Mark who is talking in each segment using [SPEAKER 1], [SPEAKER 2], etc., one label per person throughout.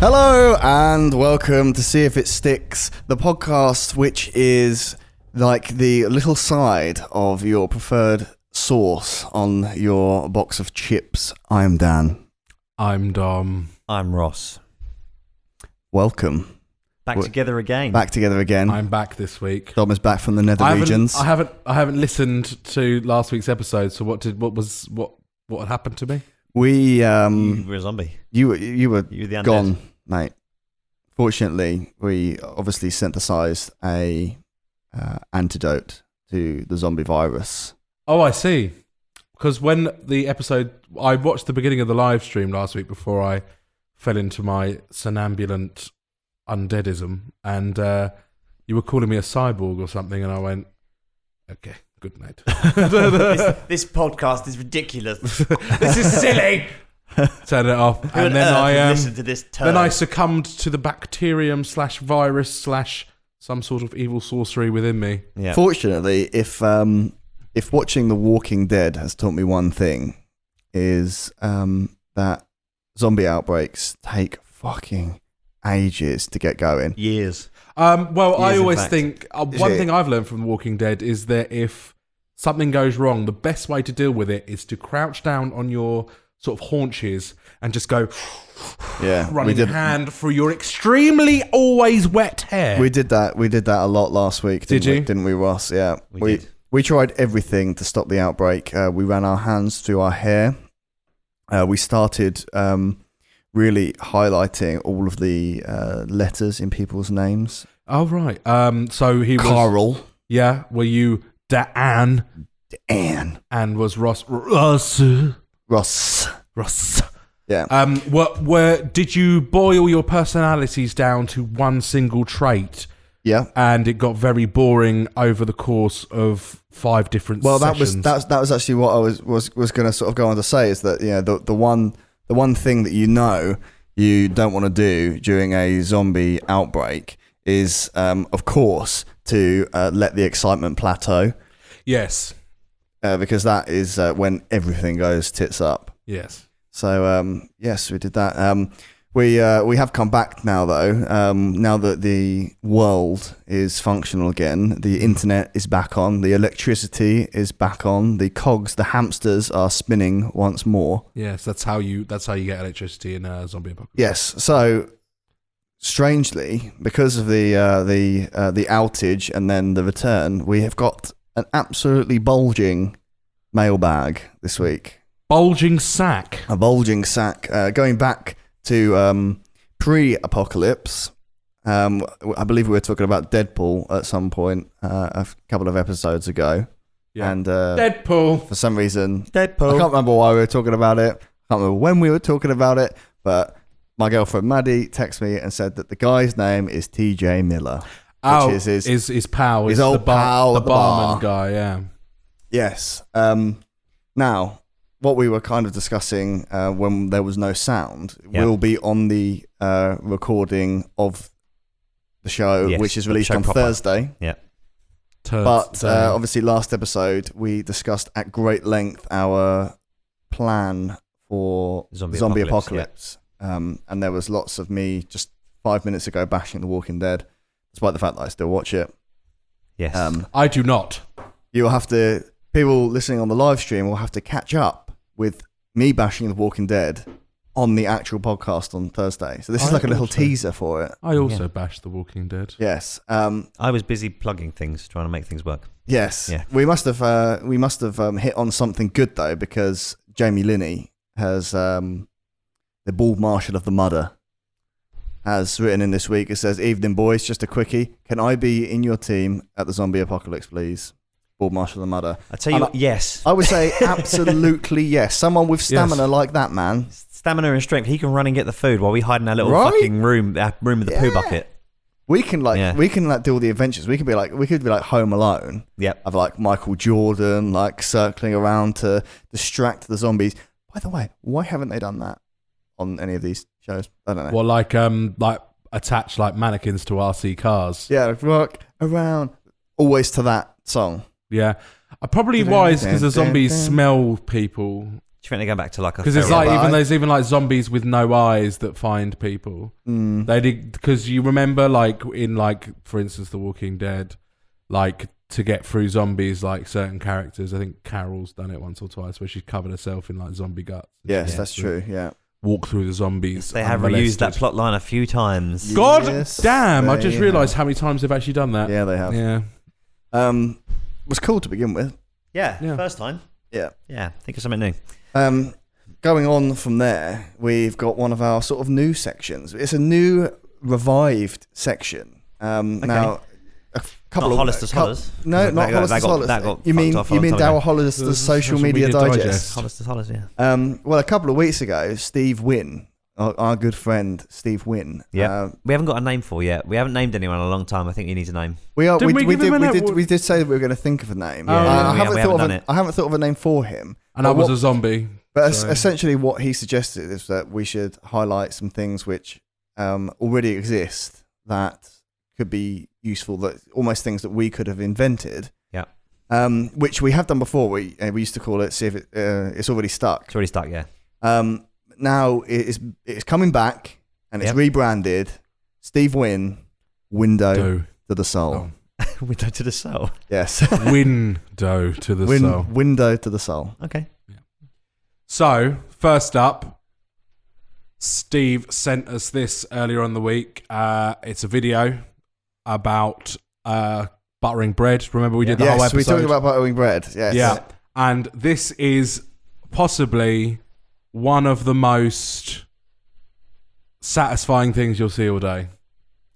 [SPEAKER 1] Hello and welcome to See If It Sticks, the podcast which is like the little side of your preferred sauce on your box of chips. I'm Dan.
[SPEAKER 2] I'm Dom.
[SPEAKER 3] I'm Ross.
[SPEAKER 1] Welcome.
[SPEAKER 3] Back together again.
[SPEAKER 1] Back together again.
[SPEAKER 2] I'm back this week.
[SPEAKER 1] Dom is back from the nether regions.
[SPEAKER 2] I haven't listened to last week's episode. So what had happened to me?
[SPEAKER 1] We
[SPEAKER 3] you were a zombie.
[SPEAKER 1] You were
[SPEAKER 3] the
[SPEAKER 1] gone, mate. Fortunately, we obviously synthesized a antidote to the zombie virus.
[SPEAKER 2] Oh, I see. Because when the episode, I watched the beginning of the live stream last week before I fell into my somnambulant undeadism, and you were calling me a cyborg or something, and I went, okay, good night.
[SPEAKER 3] This podcast is ridiculous.
[SPEAKER 2] This is silly. Turn it off.
[SPEAKER 3] Who
[SPEAKER 2] and then
[SPEAKER 3] listen to this turd?
[SPEAKER 2] Then I succumbed to the bacterium / virus / some sort of evil sorcery within me.
[SPEAKER 1] Yeah. Fortunately, if watching The Walking Dead has taught me one thing, is that zombie outbreaks take fucking ages to get going.
[SPEAKER 3] Years.
[SPEAKER 2] I always think one thing I've learned from The Walking Dead is that if something goes wrong, the best way to deal with it is to crouch down on your sort of haunches and just go running your hand through your extremely always wet hair.
[SPEAKER 1] We did that a lot last week. Didn't we, Ross? Yeah. We tried everything to stop the outbreak. We ran our hands through our hair. We started really highlighting all of the letters in people's names.
[SPEAKER 2] Oh, right. So he was...
[SPEAKER 1] Carl.
[SPEAKER 2] Yeah. Were you Dan? And was Ross... Ross.
[SPEAKER 1] Yeah.
[SPEAKER 2] Did you boil your personalities down to one single trait?
[SPEAKER 1] Yeah.
[SPEAKER 2] And it got very boring over the course of 5 different sessions.
[SPEAKER 1] that was actually what I was going to sort of go on to say, is that, you know, the one thing that you don't want to do during a zombie outbreak is, of course, to let the excitement plateau.
[SPEAKER 2] Yes.
[SPEAKER 1] Because that is when everything goes tits up.
[SPEAKER 2] Yes.
[SPEAKER 1] So, yes, we did that. We have come back now, though. Now that the world is functional again, the internet is back on, the electricity is back on, the cogs, the hamsters are spinning once more.
[SPEAKER 2] Yes, that's how you get electricity in a zombie apocalypse.
[SPEAKER 1] Yes. So, strangely, because of the outage and then the return, we have got an absolutely bulging mailbag this week.
[SPEAKER 2] Bulging sack.
[SPEAKER 1] A bulging sack. Going back to pre-apocalypse, I believe we were talking about Deadpool at some point a couple of episodes ago.
[SPEAKER 2] Yeah.
[SPEAKER 1] And
[SPEAKER 2] Deadpool.
[SPEAKER 1] For some reason,
[SPEAKER 3] Deadpool.
[SPEAKER 1] I can't remember why we were talking about it. I can't remember when we were talking about it, but my girlfriend Maddie texted me and said that the guy's name is TJ Miller.
[SPEAKER 2] Which
[SPEAKER 1] is
[SPEAKER 2] his pal.
[SPEAKER 1] His old pal.
[SPEAKER 2] The barman guy, yeah.
[SPEAKER 1] Yes. Now, what we were kind of discussing when there was no sound will be on the recording of the show, which is released on Thursday.
[SPEAKER 3] Yeah.
[SPEAKER 1] But obviously last episode we discussed at great length our plan for zombie apocalypse. Yeah. And there was lots of me just 5 minutes ago bashing The Walking Dead, despite the fact that I still watch it.
[SPEAKER 3] Yes.
[SPEAKER 2] I do not.
[SPEAKER 1] People listening on the live stream will have to catch up with me bashing The Walking Dead on the actual podcast on Thursday. So this is like a little teaser for it.
[SPEAKER 2] I also bashed The Walking Dead.
[SPEAKER 1] Yes.
[SPEAKER 3] I was busy plugging things, trying to make things work.
[SPEAKER 1] Yes.
[SPEAKER 3] Yeah.
[SPEAKER 1] We must have hit on something good though, because Jamie Linney has the bald marshal of the Mudder has written in this week. It says, "Evening boys, just a quickie. Can I be in your team at the zombie apocalypse, please? Bald marshal of the Mudder."
[SPEAKER 3] I tell you what, yes.
[SPEAKER 1] I would say absolutely yes. Someone with stamina like that, man.
[SPEAKER 3] Stamina and strength. He can run and get the food while we hide in our little fucking room with the poo bucket.
[SPEAKER 1] We can do all the adventures. We could be like Home Alone.
[SPEAKER 3] Yep.
[SPEAKER 1] Of like Michael Jordan, like circling around to distract the zombies. By the way, why haven't they done that on any of these shows? I don't know.
[SPEAKER 2] Well, like attach like mannequins to RC cars.
[SPEAKER 1] Yeah, walk around always to that song.
[SPEAKER 2] Yeah, probably wise because the zombies smell people.
[SPEAKER 3] you think they go back to like a?
[SPEAKER 2] Because it's like there's even like zombies with no eyes that find people. They did, because you remember like in like, for instance, The Walking Dead, like to get through zombies, like certain characters. I think Carol's done it once or twice where she's covered herself in like zombie guts.
[SPEAKER 1] Yes, that's true. Yeah.
[SPEAKER 2] Walk through the zombies.
[SPEAKER 3] They have reused that plot line a few times.
[SPEAKER 2] God damn! I just realised how many times they've actually done that.
[SPEAKER 1] Yeah, they have.
[SPEAKER 2] Yeah.
[SPEAKER 1] Was cool to begin with.
[SPEAKER 3] Yeah, first time.
[SPEAKER 1] Yeah.
[SPEAKER 3] Think of something new.
[SPEAKER 1] Going on from there, we've got one of our sort of new sections. It's a new revived section. Now, a couple
[SPEAKER 3] not
[SPEAKER 1] of
[SPEAKER 3] Hollister's Hollers.
[SPEAKER 1] No, not Hollister's Hollers. You mean Darryl Hollister's social media digest?
[SPEAKER 3] Hollister's Hollers, yeah.
[SPEAKER 1] Well, a couple of weeks ago, Steve Wynn, our good friend Steve Wynn.
[SPEAKER 3] Yeah, we haven't got a name for yet. We haven't named anyone in a long time. I think he needs a name.
[SPEAKER 1] We did say that we were going to think of a name. I haven't thought of a name for him.
[SPEAKER 2] And I was a zombie.
[SPEAKER 1] But essentially, what he suggested is that we should highlight some things which already exist that could be useful, that almost things that we could have invented.
[SPEAKER 3] Yeah.
[SPEAKER 1] Which we have done before. We used to call it, see if it's already stuck.
[SPEAKER 3] It's already stuck, yeah.
[SPEAKER 1] Now it's coming back and it's rebranded. Steve Wynn, Window to the Soul.
[SPEAKER 3] Oh. Window to the Soul.
[SPEAKER 1] Yes.
[SPEAKER 2] Window to the Soul.
[SPEAKER 1] Window to the Soul.
[SPEAKER 3] Okay.
[SPEAKER 2] Yeah. So first up, Steve sent us this earlier on the week. It's a video about buttering bread. Remember we did the whole episode?
[SPEAKER 1] Yes, we talked about buttering bread. Yes.
[SPEAKER 2] Yeah. And this is possibly one of the most satisfying things you'll see all day.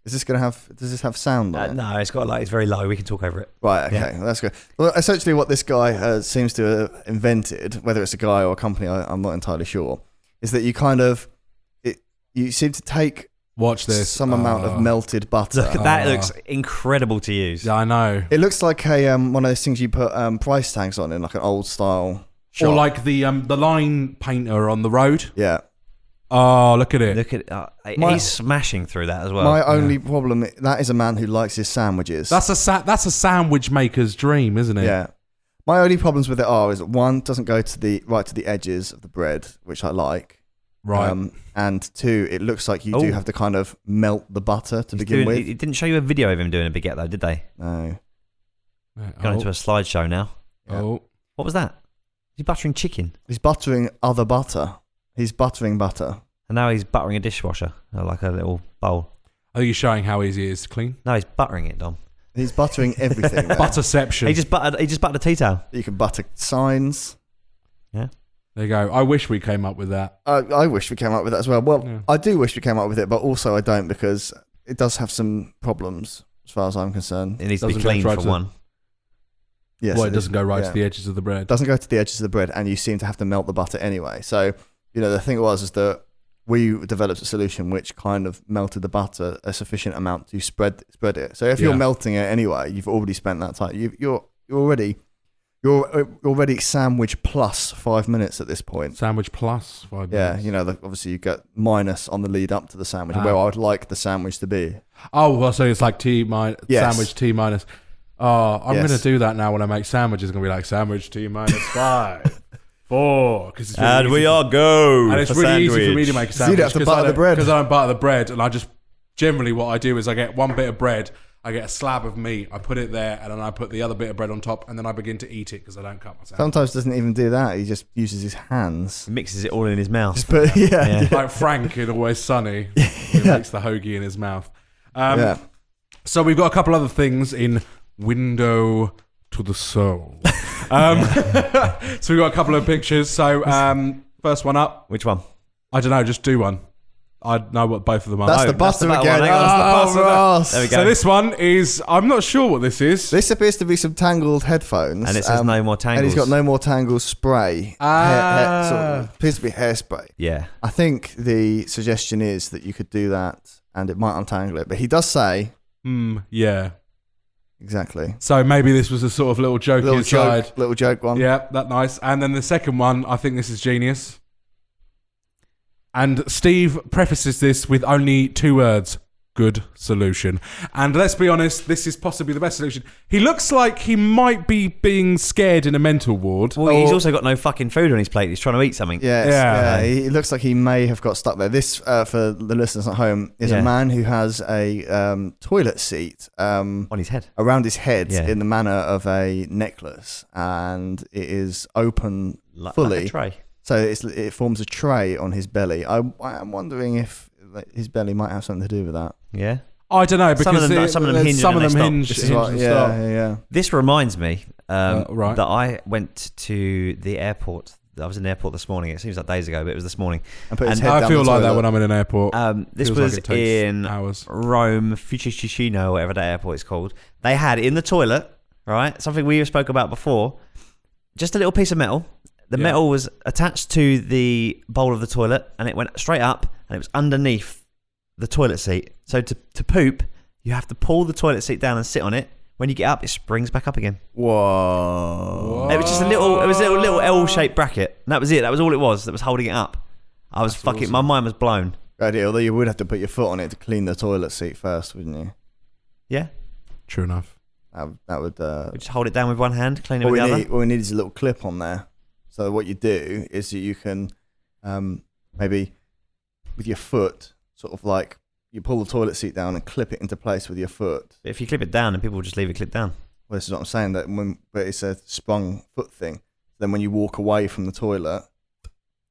[SPEAKER 1] Does this have sound on it?
[SPEAKER 3] No, it's very low. We can talk over it.
[SPEAKER 1] Right, okay. Well, that's good. Well, essentially what this guy seems to have invented, whether it's a guy or a company, I'm not entirely sure, is that you seem to take some amount of melted butter.
[SPEAKER 3] Look, that looks incredible to use.
[SPEAKER 2] Yeah, I know.
[SPEAKER 1] It looks like one of those things you put price tags on in like an old style shop.
[SPEAKER 2] Or like the line painter on the road.
[SPEAKER 1] Yeah.
[SPEAKER 2] Oh, look at it.
[SPEAKER 3] He's smashing through that as well.
[SPEAKER 1] My only problem, that is a man who likes his sandwiches.
[SPEAKER 2] That's a sandwich maker's dream, isn't it?
[SPEAKER 1] Yeah. My only problems with it is one, doesn't go to the edges of the bread, which I like.
[SPEAKER 2] Right.
[SPEAKER 1] And two, it looks like you do have to kind of melt the butter to begin with.
[SPEAKER 3] It didn't show you a video of him doing a baguette though, did they?
[SPEAKER 1] No.
[SPEAKER 3] Going into a slideshow now.
[SPEAKER 2] Oh.
[SPEAKER 3] What was that? He's buttering chicken.
[SPEAKER 1] He's buttering other butter. He's buttering butter.
[SPEAKER 3] And now he's buttering a dishwasher, like a little bowl.
[SPEAKER 2] Are you showing how easy it is to clean?
[SPEAKER 3] No, he's buttering it, Dom.
[SPEAKER 1] He's buttering everything.
[SPEAKER 2] Butterception.
[SPEAKER 3] He just buttered a tea towel.
[SPEAKER 1] You can butter signs.
[SPEAKER 3] Yeah.
[SPEAKER 2] There you go. I wish we came up with that.
[SPEAKER 1] I wish we came up with that as well. Well, I do wish we came up with it, but also I don't, because it does have some problems as far as I'm concerned.
[SPEAKER 3] It needs to be clean for one.
[SPEAKER 1] Yes,
[SPEAKER 2] it doesn't go right to the edges of the bread.
[SPEAKER 1] It doesn't go to the edges of the bread, and you seem to have to melt the butter anyway. So, the thing is that we developed a solution which kind of melted the butter a sufficient amount to spread it. So if you're melting it anyway, you've already spent that time. You're already sandwich plus 5 minutes at this point.
[SPEAKER 2] Sandwich plus 5 minutes.
[SPEAKER 1] Yeah, obviously you get minus on the lead up to the sandwich, where I would like the sandwich to be.
[SPEAKER 2] Oh, well, so it's like sandwich T minus. Oh, I'm going to do that now when I make sandwiches. It's going to be like sandwich T minus 5, 4. Really
[SPEAKER 3] and we are go.
[SPEAKER 2] And it's really easy for me to make a sandwich.
[SPEAKER 1] So you don't have to butter the bread.
[SPEAKER 2] Because I don't butter the bread. And I just, generally what I do is I get one bit of bread, I get a slab of meat, I put it there, and then I put the other bit of bread on top, and then I begin to eat it because I don't cut my sandwich.
[SPEAKER 1] Sometimes doesn't even do that. He just uses his hands.
[SPEAKER 3] He mixes it all in his mouth.
[SPEAKER 2] Like Frank in Always Sunny, who makes the hoagie in his mouth. So we've got a couple other things in Window to the Soul. So we've got a couple of pictures. So first one up.
[SPEAKER 3] Which one?
[SPEAKER 2] I don't know, just do one. I know what both of them are.
[SPEAKER 1] That's the butter again.
[SPEAKER 2] Ross. There we go. So this one is, I'm not sure what this is.
[SPEAKER 1] This appears to be some Tangled headphones.
[SPEAKER 3] And it says no more Tangles.
[SPEAKER 1] And he's got no more Tangles spray. Appears to be hairspray.
[SPEAKER 3] Yeah.
[SPEAKER 1] I think the suggestion is that you could do that and it might untangle it. But he does say...
[SPEAKER 2] yeah.
[SPEAKER 1] Exactly.
[SPEAKER 2] So maybe this was a sort of little joke inside.
[SPEAKER 1] Little joke one.
[SPEAKER 2] Yeah, that's nice. And then the second one, I think this is genius. And Steve prefaces this with only 2 words. good solution. And let's be honest, this is possibly the best solution. He looks like he might be being scared in a mental ward.
[SPEAKER 3] Well, he's also got no fucking food on his plate. He's trying to eat something.
[SPEAKER 1] Yeah. He looks like he may have got stuck there. This, for the listeners at home, is a man who has a toilet seat
[SPEAKER 3] on his head,
[SPEAKER 1] around his head, in the manner of a necklace, and it is open fully.
[SPEAKER 3] Like a tray.
[SPEAKER 1] So it forms a tray on his belly. I am wondering if his belly might have something to do with that.
[SPEAKER 3] Yeah.
[SPEAKER 2] I don't know, because
[SPEAKER 3] some of them hinge. This reminds me that I went to the airport. I was in the airport this morning. It seems like days ago, but it was this morning.
[SPEAKER 2] And I feel like that when I'm in an airport.
[SPEAKER 3] This was in Rome, Fiumicino, whatever that airport is called. They had in the toilet, right, something we spoke about before, just a little piece of metal. The metal was attached to the bowl of the toilet, and it went straight up, and it was underneath the toilet seat. So to poop, you have to pull the toilet seat down and sit on it. When you get up, it springs back up again.
[SPEAKER 1] Whoa!
[SPEAKER 3] It was just a little L-shaped bracket, and that was it. That was all it was that was holding it up. Awesome. My mind was blown.
[SPEAKER 1] Right, although you would have to put your foot on it to clean the toilet seat first, wouldn't you?
[SPEAKER 3] Yeah.
[SPEAKER 2] True enough.
[SPEAKER 1] That would.
[SPEAKER 3] Just hold it down with one hand, clean it with the other.
[SPEAKER 1] What we need is a little clip on there. So what you do is that you can maybe with your foot, sort of like you pull the toilet seat down and clip it into place with your foot.
[SPEAKER 3] If you clip it down, then people will just leave it clipped down.
[SPEAKER 1] Well, this is what I'm saying, but it's a sprung foot thing. Then when you walk away from the toilet,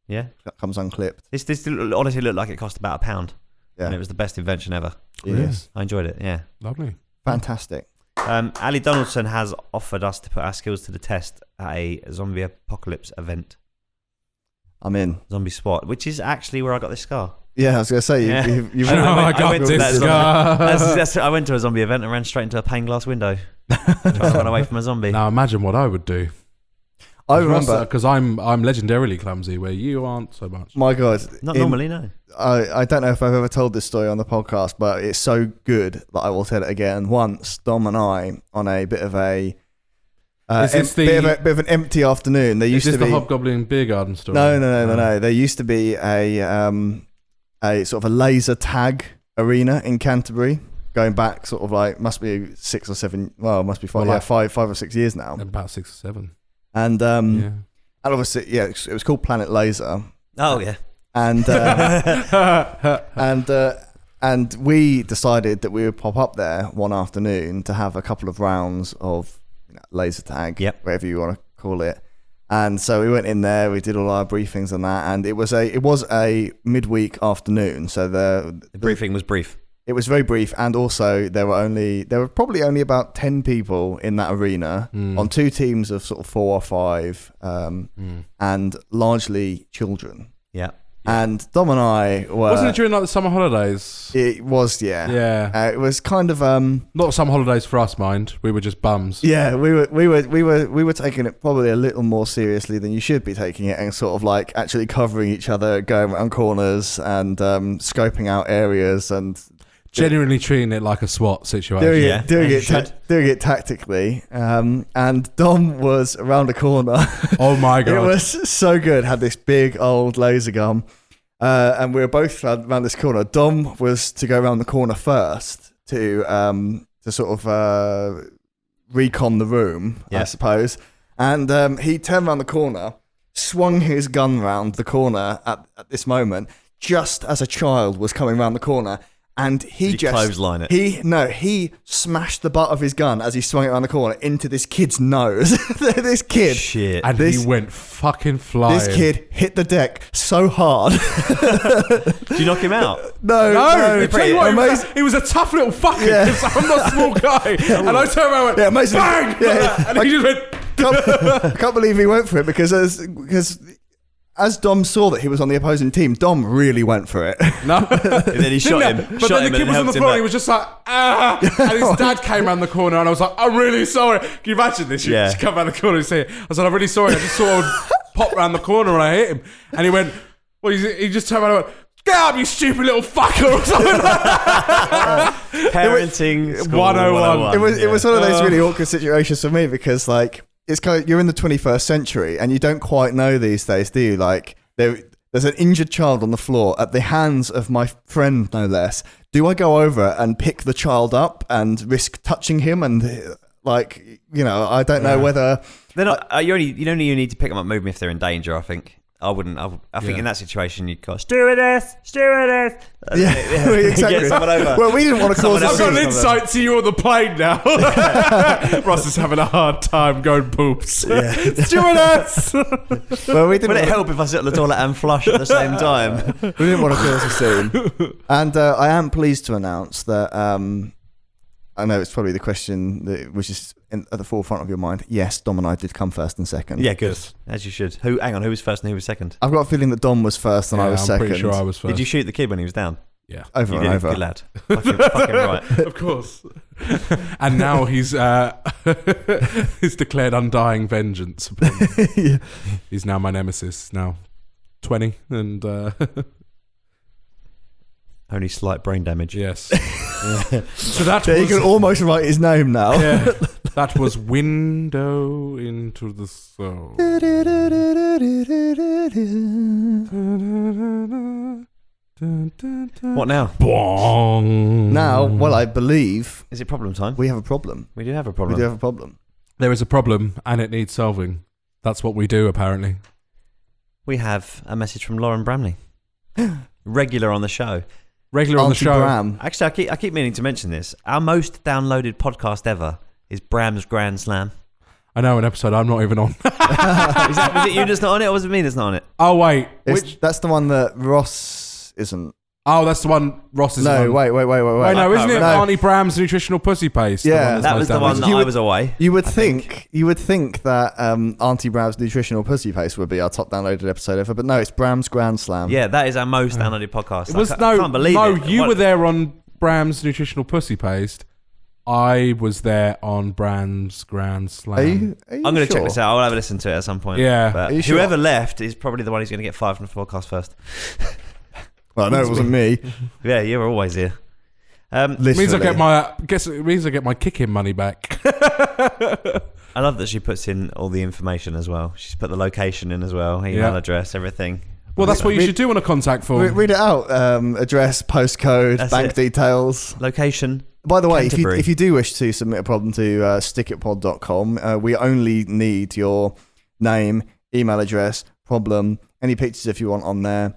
[SPEAKER 1] that comes unclipped.
[SPEAKER 3] This honestly looked like it cost about £1.
[SPEAKER 1] Yeah.
[SPEAKER 3] And it was the best invention ever.
[SPEAKER 1] Yes.
[SPEAKER 3] I enjoyed it, yeah.
[SPEAKER 2] Lovely.
[SPEAKER 1] Fantastic.
[SPEAKER 3] Ali Donaldson has offered us to put our skills to the test at a zombie apocalypse event.
[SPEAKER 1] I'm in.
[SPEAKER 3] Zombie SWAT, which is actually where I got this scar.
[SPEAKER 1] Yeah, I was going to say,
[SPEAKER 2] I got this scar.
[SPEAKER 3] I went to a zombie event and ran straight into a pane glass window. Trying to run away from a zombie.
[SPEAKER 2] Now imagine what I would do.
[SPEAKER 1] I remember,
[SPEAKER 2] because I'm legendarily clumsy, where you aren't so much.
[SPEAKER 1] My God,
[SPEAKER 3] not normally, no.
[SPEAKER 1] I don't know if I've ever told this story on the podcast, but it's so good that I will tell it again. Once, Dom and I, on a bit of a bit of an empty afternoon. There used to be
[SPEAKER 2] the Hobgoblin Beer Garden story.
[SPEAKER 1] No. There used to be a sort of a laser tag arena in Canterbury, going back sort of like must be 6 or 7. Well, must be 5 or 6 years now.
[SPEAKER 2] About 6 or 7.
[SPEAKER 1] And and obviously, it was called Planet Laser.
[SPEAKER 3] Oh yeah.
[SPEAKER 1] And and we decided that we would pop up there one afternoon to have a couple of rounds of laser tag, whatever you want to call it. And so we went in there, we did all our briefings and that, and it was a midweek afternoon. So the
[SPEAKER 3] briefing was brief.
[SPEAKER 1] It was very brief, and also there were probably only about 10 people in that arena on 2 teams of sort of 4 or 5, and largely children.
[SPEAKER 3] Yeah.
[SPEAKER 1] And Dom and I were...
[SPEAKER 2] Wasn't it during like the summer holidays?
[SPEAKER 1] It was, yeah.
[SPEAKER 2] Yeah.
[SPEAKER 1] It was kind of...
[SPEAKER 2] Not summer holidays for us, mind. We were just bums.
[SPEAKER 1] Yeah, we were taking it probably a little more seriously than you should be taking it, and sort of like actually covering each other, going around corners and scoping out areas and...
[SPEAKER 2] Genuinely treating it like a SWAT situation.
[SPEAKER 1] Doing it tactically. And Dom was around a corner.
[SPEAKER 2] Oh my God.
[SPEAKER 1] It was so good. Had this big old laser gun. And we were both around this corner. Dom was to go around the corner first to sort of recon the room, I suppose. And he turned around the corner, swung his gun round the corner at this moment, just as a child was coming around the corner. And he just
[SPEAKER 3] clothesline it.
[SPEAKER 1] He smashed the butt of his gun as he swung it around the corner into this kid's nose. This kid,
[SPEAKER 3] shit,
[SPEAKER 2] and he went fucking flying.
[SPEAKER 1] This kid hit the deck so hard.
[SPEAKER 3] Did you knock him out?
[SPEAKER 1] No.
[SPEAKER 2] He was a tough little fucker. Yeah. I'm not a small guy, and I turned around and went, bang, and he just went.
[SPEAKER 1] Can't believe he went for it because as Dom saw that he was on the opposing team, Dom really went for it.
[SPEAKER 3] No. And then he shot him.
[SPEAKER 2] But then the kid was on the floor and he was just like, ah. And his dad came around the corner and I was like, I'm really sorry. Can you imagine this? You just come around the corner and say it. I said, I'm really sorry. I just saw him pop around the corner and I hit him. And he went, well, he just turned around and went, get up, you stupid little fucker, or something like that.
[SPEAKER 3] Parenting
[SPEAKER 2] 101.
[SPEAKER 1] It was one of those really awkward situations for me because, like, it's kind of, you're in the 21st century and you don't quite know these days, do you? Like, there there's an injured child on the floor at the hands of my friend, no less. Do I go over and pick the child up and risk touching him? And I don't know whether
[SPEAKER 3] they're not. You don't even need to pick them up, move them if they're in danger. I think. I wouldn't. I think in that situation you'd go, stewardess.
[SPEAKER 1] Yeah, exactly.
[SPEAKER 3] Get someone over.
[SPEAKER 1] Well, we didn't want to cause.
[SPEAKER 2] I've got an insight to you on the plane now. Ross is having a hard time going poops.
[SPEAKER 1] Yeah.
[SPEAKER 2] Stewardess.
[SPEAKER 1] Well, we didn't.
[SPEAKER 3] Would it help if I sit on the toilet and flush at the same time?
[SPEAKER 1] We didn't want to cause a scene. And I am pleased to announce that. I know it's probably the question that was just at the forefront of your mind. Yes, Dom and I did come first and second.
[SPEAKER 3] Yeah, good. As you should. Hang on, who was first and who was second?
[SPEAKER 1] I've got a feeling that Dom was first and I was second.
[SPEAKER 2] I'm pretty sure I was first.
[SPEAKER 3] Did you shoot the kid when he was down?
[SPEAKER 2] Yeah.
[SPEAKER 1] Over and over.
[SPEAKER 3] Good lad. Fucking right.
[SPEAKER 2] Of course. And now he's declared undying vengeance upon me.
[SPEAKER 1] Yeah.
[SPEAKER 2] He's now my nemesis. Now 20 and...
[SPEAKER 3] Only slight brain damage.
[SPEAKER 2] Yes. So that
[SPEAKER 1] you can almost write his name now.
[SPEAKER 2] Yeah, that was Window into the Soul.
[SPEAKER 3] What now?
[SPEAKER 2] Bong.
[SPEAKER 1] Now, well, I believe
[SPEAKER 3] Is it problem time?
[SPEAKER 1] we have a problem.
[SPEAKER 3] We do have a problem.
[SPEAKER 1] We do have a problem.
[SPEAKER 2] There is a problem and it needs solving. That's what we do, apparently.
[SPEAKER 3] We have a message from Lauren Bramley. Regular on the show.
[SPEAKER 2] Regular on the
[SPEAKER 1] Auntie
[SPEAKER 2] show.
[SPEAKER 1] Bram.
[SPEAKER 3] Actually, I keep meaning to mention this. Our most downloaded podcast ever is Bram's Grand Slam.
[SPEAKER 2] I know an episode I'm not even on.
[SPEAKER 3] Was it you that's not on it, or was it me that's not on it?
[SPEAKER 2] Oh, wait.
[SPEAKER 1] That's the one that Ross isn't.
[SPEAKER 2] Oh, that's the one Ross is on.
[SPEAKER 1] No, wait.
[SPEAKER 2] Wait, no, isn't it
[SPEAKER 1] No.
[SPEAKER 2] Auntie Bram's nutritional pussy paste?
[SPEAKER 1] Yeah.
[SPEAKER 3] That was the one that I was away.
[SPEAKER 1] You would think that Auntie Bram's nutritional pussy paste would be our top downloaded episode ever, but no, it's Bram's Grand Slam.
[SPEAKER 3] Yeah, that is our most downloaded podcast.
[SPEAKER 2] It was,
[SPEAKER 3] I can't believe it.
[SPEAKER 2] You were there on Bram's nutritional pussy paste. I was there on Bram's Grand Slam.
[SPEAKER 1] Are you
[SPEAKER 3] I'm going to
[SPEAKER 1] sure?
[SPEAKER 3] check this out. I'll have a listen to it at some point.
[SPEAKER 2] Yeah.
[SPEAKER 3] But
[SPEAKER 1] Are you sure?
[SPEAKER 3] whoever left is probably the one who's going to get fired from the podcast first.
[SPEAKER 1] Well, no, it wasn't me.
[SPEAKER 3] Yeah, you were always here.
[SPEAKER 2] It means I get my kick-in money back.
[SPEAKER 3] I love that she puts in all the information as well. She's put the location in as well, email address, everything.
[SPEAKER 2] Well, that's what you should do on a contact form.
[SPEAKER 1] Read it out. Address, postcode,
[SPEAKER 3] That's
[SPEAKER 1] bank
[SPEAKER 3] it.
[SPEAKER 1] details.
[SPEAKER 3] Location.
[SPEAKER 1] By the way,
[SPEAKER 3] Canterbury.
[SPEAKER 1] if you do wish to submit a problem to stickitpod.com, we only need your name, email address, problem, any pictures if you want on there,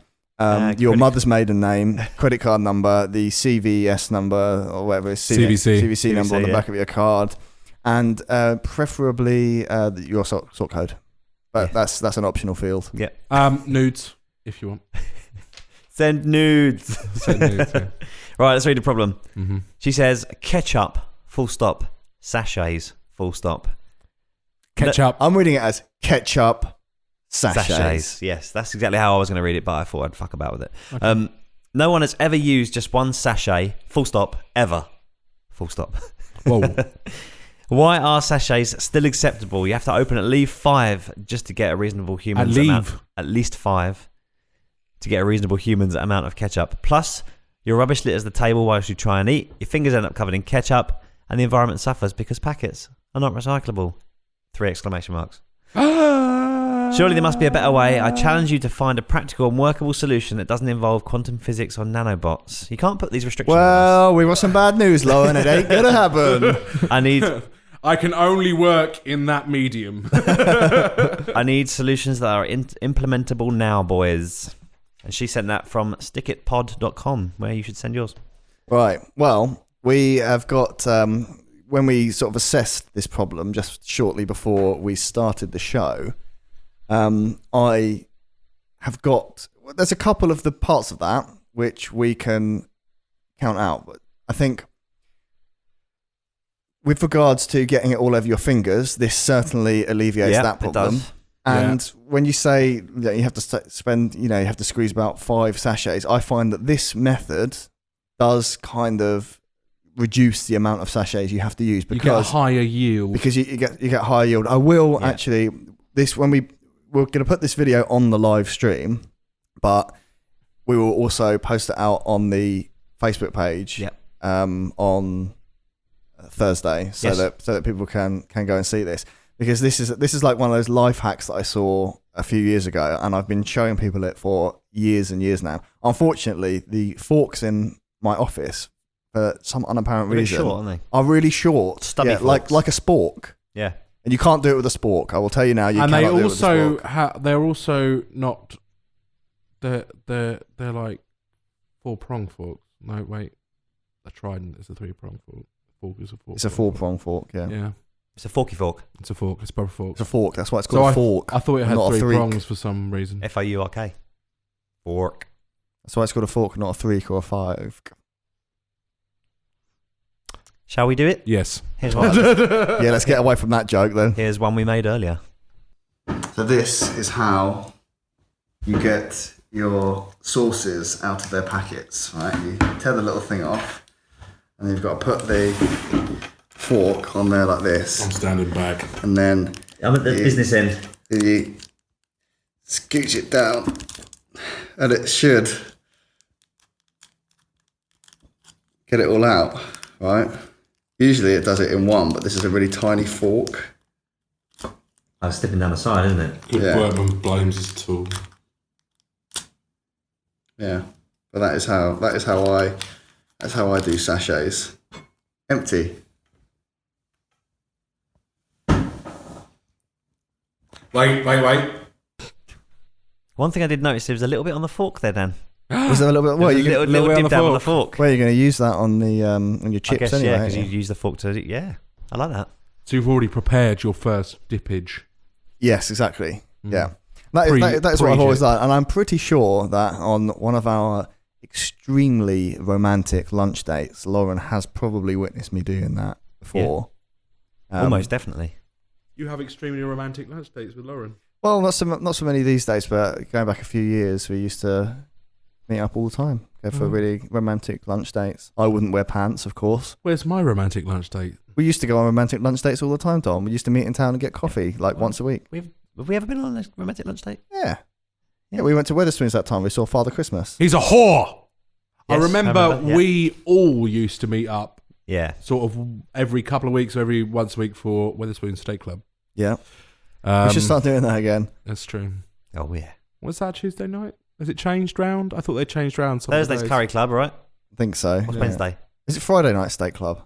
[SPEAKER 1] your mother's maiden name, credit card number, the CVS number or whatever, CVC number on the back of your card, and preferably your sort code. But that's an optional field.
[SPEAKER 3] Yeah.
[SPEAKER 2] Nudes, if you want.
[SPEAKER 3] Send nudes.
[SPEAKER 2] Send nudes, yeah.
[SPEAKER 3] Right, let's read the problem.
[SPEAKER 2] Mm-hmm.
[SPEAKER 3] She says, ketchup, full stop, sachets, full stop.
[SPEAKER 2] Ketchup.
[SPEAKER 1] I'm reading it as ketchup sachets.
[SPEAKER 3] Yes, that's exactly how I was going to read it, but I thought I'd fuck about with it.
[SPEAKER 2] Okay.
[SPEAKER 3] No one has ever used just one sachet, full stop, ever. Full stop.
[SPEAKER 2] Whoa.
[SPEAKER 3] Why are sachets still acceptable? You have to open at least 5 just to get a reasonable human's amount. At least 5 to get a reasonable human's amount of ketchup. Plus, your rubbish litters the table whilst you try and eat. Your fingers end up covered in ketchup, and the environment suffers because packets are not recyclable. 3 exclamation marks. Surely there must be a better way. I challenge you to find a practical and workable solution that doesn't involve quantum physics or nanobots. You can't put these restrictions on
[SPEAKER 1] Well, we've got some bad news, Lauren. It ain't gonna happen.
[SPEAKER 3] us.
[SPEAKER 2] I can only work in that medium.
[SPEAKER 3] I need solutions that are implementable now, boys. And she sent that from stickitpod.com, where you should send yours.
[SPEAKER 1] Right. Well, we have got, when we sort of assessed this problem just shortly before we started the show, I have got, there's a couple of the parts of that which we can count out. But I think with regards to getting it all over your fingers, this certainly alleviates that problem.
[SPEAKER 3] It does.
[SPEAKER 1] And when you say that you have to spend, you have to squeeze about 5 sachets, I find that this method does kind of reduce the amount of sachets you have to use because
[SPEAKER 2] you get a higher yield.
[SPEAKER 1] Because you get higher yield. I will actually we're going to put this video on the live stream, but we will also post it out on the Facebook page on Thursday, so that people can go and see this. Because this is like one of those life hacks that I saw a few years ago, and I've been showing people it for years and years now. Unfortunately, the forks in my office, for some unapparent reason,
[SPEAKER 3] short, aren't they?
[SPEAKER 1] are really short.
[SPEAKER 3] Stubby
[SPEAKER 1] forks. Like a spork.
[SPEAKER 3] Yeah.
[SPEAKER 1] And you can't do it with a spork. I will tell you now. You
[SPEAKER 2] and
[SPEAKER 1] cannot
[SPEAKER 2] they
[SPEAKER 1] do it with a
[SPEAKER 2] also
[SPEAKER 1] spork.
[SPEAKER 2] they're also not. They're like 4-prong forks. No, wait. A trident is a 3-prong fork. Fork is a fork.
[SPEAKER 1] It's a 4-prong fork. Yeah.
[SPEAKER 2] Yeah.
[SPEAKER 3] It's a forky fork.
[SPEAKER 2] It's a fork. It's a proper fork.
[SPEAKER 1] It's a fork. That's why it's called a fork.
[SPEAKER 2] I thought it had
[SPEAKER 1] not a
[SPEAKER 2] 3
[SPEAKER 1] threek.
[SPEAKER 2] prongs for some reason.
[SPEAKER 3] F-O-U-R-K. Fork.
[SPEAKER 1] That's why it's called a fork, not a 3 or a 5.
[SPEAKER 3] Shall we do it?
[SPEAKER 2] Yes.
[SPEAKER 3] Here's one.
[SPEAKER 1] Yeah, let's get away from that joke then.
[SPEAKER 3] Here's one we made earlier.
[SPEAKER 1] So this is how you get your sauces out of their packets, right? You tear the little thing off, and you've got to put the fork on there like this.
[SPEAKER 2] I'm standing back.
[SPEAKER 1] And then
[SPEAKER 3] I'm at the business end.
[SPEAKER 1] you scooch it down, and it should get it all out, right? Usually it does it in one, but this is a really tiny fork.
[SPEAKER 3] I was slipping down the side, isn't it?
[SPEAKER 2] Good
[SPEAKER 1] Yeah.
[SPEAKER 2] workman blames his tool.
[SPEAKER 1] Yeah, but that's how I do sachets. Empty.
[SPEAKER 2] Wait.
[SPEAKER 3] One thing I did notice, there was a little bit on the fork there, Dan.
[SPEAKER 1] Was there a little bit? Well,
[SPEAKER 3] There's a little
[SPEAKER 2] bit on
[SPEAKER 3] dip
[SPEAKER 2] the
[SPEAKER 3] down on
[SPEAKER 2] fork.
[SPEAKER 3] the fork.
[SPEAKER 1] Where are you going to use that on the on your
[SPEAKER 3] I
[SPEAKER 1] chips
[SPEAKER 3] guess,
[SPEAKER 1] anyway?
[SPEAKER 3] yeah, because
[SPEAKER 1] ain't
[SPEAKER 3] you
[SPEAKER 1] you?
[SPEAKER 3] use the fork to... Yeah, I like that.
[SPEAKER 2] So you've already prepared your first dippage.
[SPEAKER 1] Yes, exactly.
[SPEAKER 2] Mm.
[SPEAKER 1] Yeah, that is what I've always done, and I'm pretty sure that on one of our extremely romantic lunch dates, Lauren has probably witnessed me doing that before.
[SPEAKER 3] Almost definitely.
[SPEAKER 2] You have extremely romantic lunch dates with Lauren.
[SPEAKER 1] Well, not so many these days, but going back a few years, we used to meet up all the time, go for really romantic lunch dates. I wouldn't wear pants, of course.
[SPEAKER 2] Where's my romantic lunch date?
[SPEAKER 1] We used to go on romantic lunch dates all the time, Tom. We used to meet in town and get coffee once a week.
[SPEAKER 3] Have we ever been on a romantic lunch date?
[SPEAKER 1] Yeah, we went to Wetherspoons that time. We saw Father Christmas.
[SPEAKER 2] He's a whore.
[SPEAKER 3] Yes,
[SPEAKER 2] I remember
[SPEAKER 3] yeah.
[SPEAKER 2] we all used to meet up
[SPEAKER 3] Yeah.
[SPEAKER 2] sort of every couple of weeks or every once a week for Wetherspoons Steak Club.
[SPEAKER 1] Yeah, we should start doing that again.
[SPEAKER 2] That's true.
[SPEAKER 3] Oh, yeah.
[SPEAKER 2] Was that Tuesday night? Has it changed round? I thought they changed round.
[SPEAKER 3] Thursday's Curry Club, right?
[SPEAKER 1] I think so.
[SPEAKER 3] What's
[SPEAKER 1] Yeah.
[SPEAKER 3] Wednesday?
[SPEAKER 1] Is it Friday night steak club?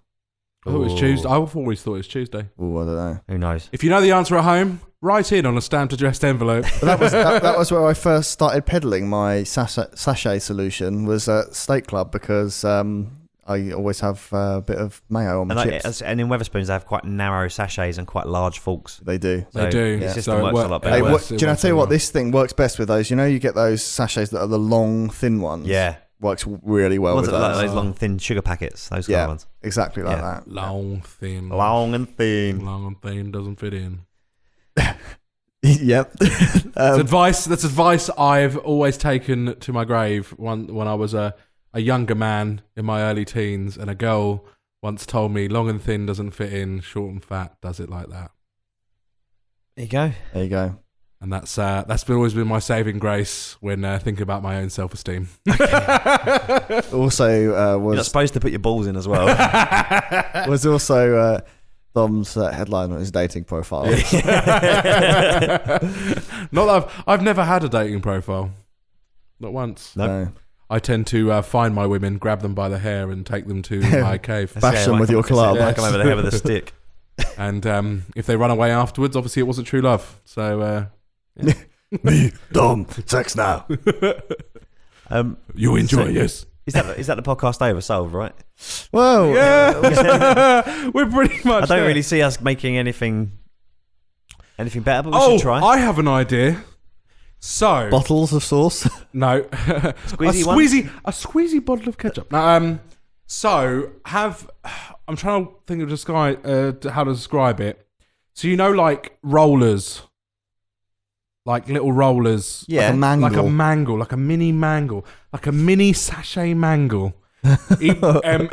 [SPEAKER 2] I thought it was Tuesday. I've always thought it was Tuesday.
[SPEAKER 1] Oh, I don't know.
[SPEAKER 3] Who knows?
[SPEAKER 2] If you know the answer at home, write in on a stamped addressed envelope.
[SPEAKER 1] But that was where I first started peddling my sachet solution, was at Steak Club, because I always have a bit of mayo on my chips.
[SPEAKER 3] And in Wetherspoons, they have quite narrow sachets and quite large forks.
[SPEAKER 1] They do.
[SPEAKER 2] They do.
[SPEAKER 3] The
[SPEAKER 1] Yeah.
[SPEAKER 3] system
[SPEAKER 2] So it
[SPEAKER 3] works
[SPEAKER 2] work-
[SPEAKER 3] a lot
[SPEAKER 2] it
[SPEAKER 3] better.
[SPEAKER 2] works-
[SPEAKER 1] Do you know, I tell you what, this thing works best with those. You know, you get those sachets that are the long, thin ones.
[SPEAKER 3] Yeah.
[SPEAKER 1] Works really well
[SPEAKER 3] Ones
[SPEAKER 1] with
[SPEAKER 3] that are
[SPEAKER 1] those.
[SPEAKER 3] like those long, thin sugar packets. Those kind
[SPEAKER 1] Yeah.
[SPEAKER 3] of ones.
[SPEAKER 1] Exactly like
[SPEAKER 3] Yeah.
[SPEAKER 1] that.
[SPEAKER 2] Long, thin.
[SPEAKER 3] Long and thin.
[SPEAKER 2] Long and thin doesn't fit in.
[SPEAKER 1] Yep.
[SPEAKER 2] That's advice I've always taken to my grave when I was a younger man in my early teens, and a girl once told me long and thin doesn't fit in, short and fat does it like that.
[SPEAKER 3] There you go.
[SPEAKER 1] There you go.
[SPEAKER 2] And that's always been my saving grace when thinking about my own self-esteem.
[SPEAKER 1] Also,
[SPEAKER 3] You're not
[SPEAKER 1] was
[SPEAKER 3] supposed to put your balls in as well.
[SPEAKER 1] was also Dom's headline on his dating profile.
[SPEAKER 2] Not that I've never had a dating profile. Not once.
[SPEAKER 1] No.
[SPEAKER 2] I tend to find my women, grab them by the hair, and take them to my cave.
[SPEAKER 1] Bash them with your club.
[SPEAKER 3] Whack them over the head with a stick.
[SPEAKER 2] And if they run away afterwards, obviously it wasn't true love. So
[SPEAKER 1] Me, Dom, sex now.
[SPEAKER 2] you enjoy, yes.
[SPEAKER 3] Is that the podcast over? Solved, right?
[SPEAKER 1] Well,
[SPEAKER 2] Yeah, we're pretty much.
[SPEAKER 3] I don't really see us making anything better, but we should try.
[SPEAKER 2] I have an idea. So
[SPEAKER 1] bottles of sauce.
[SPEAKER 2] no,
[SPEAKER 3] Squeezy
[SPEAKER 2] a squeezy bottle of ketchup. Now, I'm trying to think of how to describe it. So like rollers, like little rollers.
[SPEAKER 3] Yeah.
[SPEAKER 1] Like a mangle.
[SPEAKER 2] Like a mangle, like a mini mangle, like a mini sachet mangle,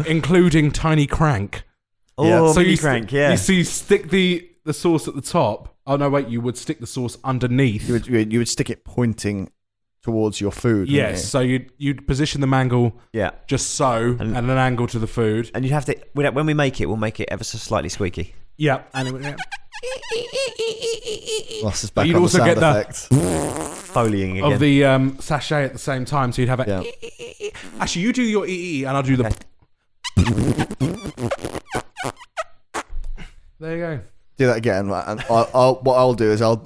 [SPEAKER 2] including tiny crank.
[SPEAKER 3] Oh,
[SPEAKER 1] Yeah.
[SPEAKER 3] mini crank, yeah.
[SPEAKER 2] You stick the sauce at the top. Oh no, wait! You would stick the sauce underneath.
[SPEAKER 1] You would stick it pointing towards your food.
[SPEAKER 2] Yes, so you'd position the mangle
[SPEAKER 3] Yeah.
[SPEAKER 2] just so, and an angle to the food.
[SPEAKER 3] And you have to, when we make it, we'll make it ever so slightly squeaky.
[SPEAKER 2] Yeah, and it would,
[SPEAKER 1] Lost us back
[SPEAKER 2] you'd
[SPEAKER 1] on
[SPEAKER 2] also
[SPEAKER 1] the sound
[SPEAKER 2] get the-
[SPEAKER 1] effects.
[SPEAKER 3] Foleying again.
[SPEAKER 2] of the sachet at the same time. So you'd have a.
[SPEAKER 1] Yeah.
[SPEAKER 2] Actually, you do your and I'll do the. There you go.
[SPEAKER 1] Do that again, right? And what I'll do is I'll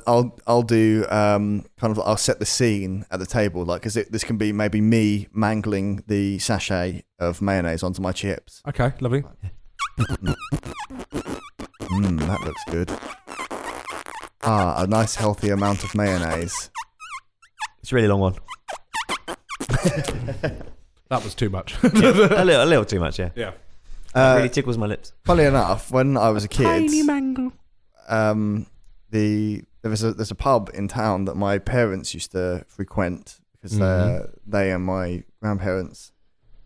[SPEAKER 1] do I'll set the scene at the table, like, because this can be maybe me mangling the sachet of mayonnaise onto my chips.
[SPEAKER 2] Okay, lovely.
[SPEAKER 1] That looks good. A nice healthy amount of mayonnaise.
[SPEAKER 3] It's a really long one.
[SPEAKER 2] That was too much.
[SPEAKER 3] a little too much, yeah.
[SPEAKER 2] Yeah.
[SPEAKER 3] It really tickles my lips.
[SPEAKER 1] Funnily enough, when I was a kid,
[SPEAKER 2] Tiny mango.
[SPEAKER 1] there's a pub in town that my parents used to frequent because they and my grandparents,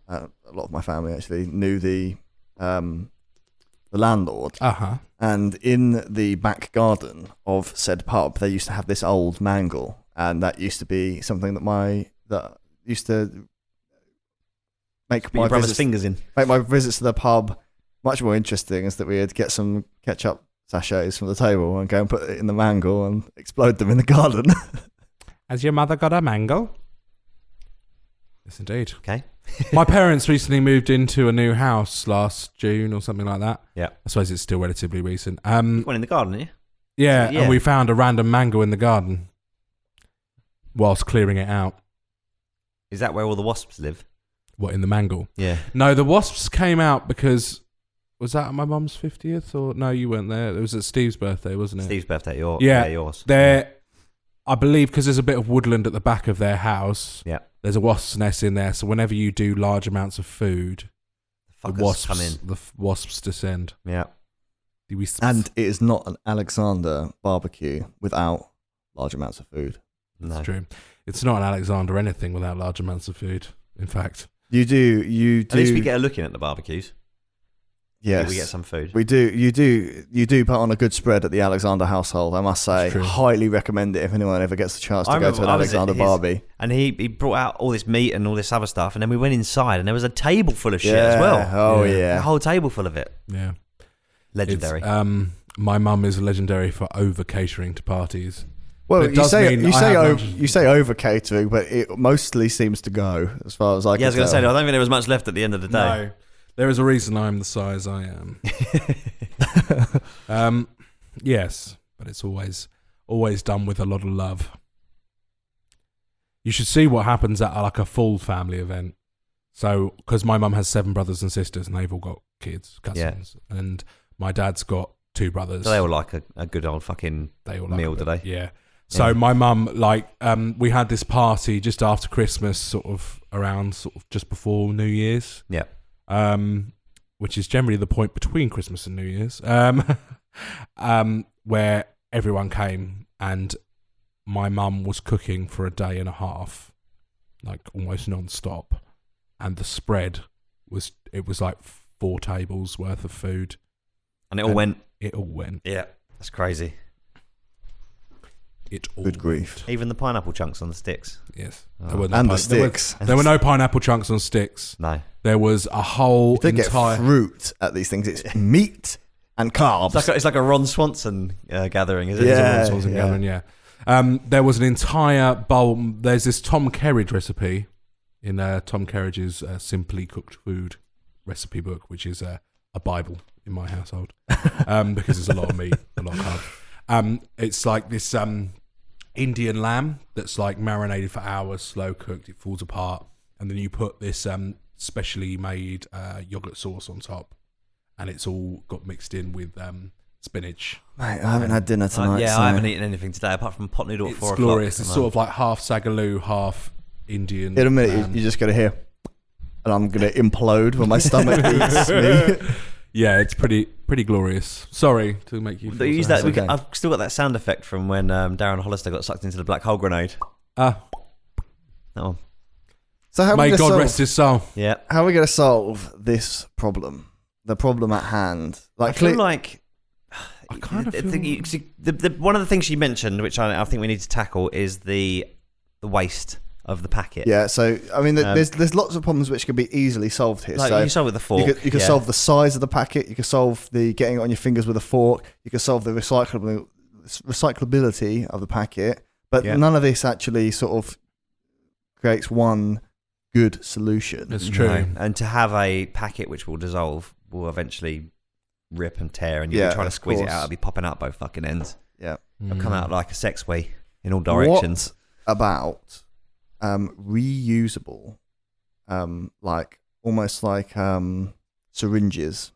[SPEAKER 1] a lot of my family actually, knew the landlord. And in the back garden of said pub, they used to have this old mangle, and that used to be something that used to make my
[SPEAKER 3] brother's fingers in.
[SPEAKER 1] Make my visits to the pub much more interesting, is that we'd get some ketchup sachets from the table and go and put it in the mangle and explode them in the garden.
[SPEAKER 2] Has your mother got a mango? Yes, indeed.
[SPEAKER 3] Okay.
[SPEAKER 2] My parents recently moved into a new house last June or something like that.
[SPEAKER 3] Yeah.
[SPEAKER 2] I suppose it's still relatively recent.
[SPEAKER 3] One in the garden, didn't you?
[SPEAKER 2] Yeah, and we found a random mango in the garden whilst clearing it out.
[SPEAKER 3] Is that where all the wasps live?
[SPEAKER 2] What, in the mangle?
[SPEAKER 3] Yeah.
[SPEAKER 2] No, the wasps came out because... Was that at my mum's 50th? Or no, you weren't there. It was at Steve's birthday, wasn't it?
[SPEAKER 3] Steve's birthday, yours.
[SPEAKER 2] I believe, because there's a bit of woodland at the back of their house.
[SPEAKER 3] Yeah.
[SPEAKER 2] There's a wasp's nest in there, so whenever you do large amounts of food, the wasps
[SPEAKER 3] come in.
[SPEAKER 2] The wasps descend.
[SPEAKER 3] Yeah.
[SPEAKER 1] And it is not an Alexander barbecue without large amounts of food.
[SPEAKER 3] No.
[SPEAKER 2] That's true. It's not an Alexander anything without large amounts of food. In fact,
[SPEAKER 1] you do.
[SPEAKER 3] At least we get a look in at the barbecues.
[SPEAKER 1] Yes,
[SPEAKER 3] we get some food.
[SPEAKER 1] We do. You do put on a good spread at the Alexander household, I must say. Highly recommend it if anyone ever gets the chance to go to an Alexander Barbie.
[SPEAKER 3] And he brought out all this meat and all this other stuff, and then we went inside, and there was a table full of shit as well.
[SPEAKER 1] Oh yeah,
[SPEAKER 3] a whole table full of it.
[SPEAKER 2] Yeah,
[SPEAKER 3] legendary.
[SPEAKER 2] My mum is legendary for over catering to parties.
[SPEAKER 1] Well, you say over catering, but it mostly seems to go as far as I can tell.
[SPEAKER 3] I was going to say, I don't think there was much left at the end of the day.
[SPEAKER 2] No. There is a reason I'm the size I am. Yes, but it's always done with a lot of love. You should see what happens at like a full family event. So, because my mum has 7 brothers and sisters, and they've all got cousins, and my dad's got 2 brothers.
[SPEAKER 3] So they all like a good old fucking meal, do they?
[SPEAKER 2] Yeah. So my mum, we had this party just after Christmas, around just before New Year's.
[SPEAKER 3] Yeah.
[SPEAKER 2] Which is generally the point between Christmas and New Year's, where everyone came, and my mum was cooking for a day and a half, like almost non-stop, and the spread was like 4 tables worth of food,
[SPEAKER 3] and it all went.
[SPEAKER 2] Yeah,
[SPEAKER 3] that's crazy.
[SPEAKER 1] Good grief.
[SPEAKER 3] Even the pineapple chunks on the sticks.
[SPEAKER 2] Yes.
[SPEAKER 1] The sticks.
[SPEAKER 2] There were no pineapple chunks on sticks.
[SPEAKER 3] No.
[SPEAKER 2] There was a whole
[SPEAKER 1] entire... get fruit at these things. It's meat and carbs.
[SPEAKER 3] It's like a Ron Swanson gathering, isn't it?
[SPEAKER 2] Yeah, it's a Ron Swanson gathering, yeah. There was an entire bowl. There's this Tom Kerridge recipe in Tom Kerridge's Simply Cooked Food recipe book, which is a Bible in my household, because there's a lot of meat, a lot of carbs. It's like this Indian lamb that's like marinated for hours, slow cooked. It falls apart, and then you put this specially made yogurt sauce on top, and it's all got mixed in with spinach.
[SPEAKER 1] Mate, I haven't had dinner tonight.
[SPEAKER 3] I haven't eaten anything today apart from pot noodle at 4 o'clock.
[SPEAKER 2] It's glorious. It's sort of like half sagaloo, half Indian.
[SPEAKER 1] In a minute, you just got to hear, and I'm going to implode when my stomach eats me.
[SPEAKER 2] Yeah, it's pretty glorious. Sorry to make you feel
[SPEAKER 3] use that. Okay. I've still got that sound effect from when Darren Hollister got sucked into the black hole grenade. That one.
[SPEAKER 1] So how
[SPEAKER 2] may God rest his soul.
[SPEAKER 3] Yeah.
[SPEAKER 1] How are we going to solve this problem? The problem at hand.
[SPEAKER 3] I feel like I kind of feel... one of the things she mentioned, which I think we need to tackle, is the waste of the packet.
[SPEAKER 1] Yeah, so I mean, there's lots of problems which can be easily solved here.
[SPEAKER 3] Like
[SPEAKER 1] so
[SPEAKER 3] you solve with a fork.
[SPEAKER 1] You can solve the size of the packet. You can solve the getting it on your fingers with a fork. You can solve the recyclability of the packet But none of this actually sort of creates one good solution.
[SPEAKER 2] It's true.
[SPEAKER 3] No. And to have a packet which will dissolve will eventually rip and tear, and you'll be trying to squeeze it out. It'll be popping out both fucking ends.
[SPEAKER 1] Yeah.
[SPEAKER 3] It'll come out like a sexway in all directions.
[SPEAKER 1] What about reusable, like almost like syringes?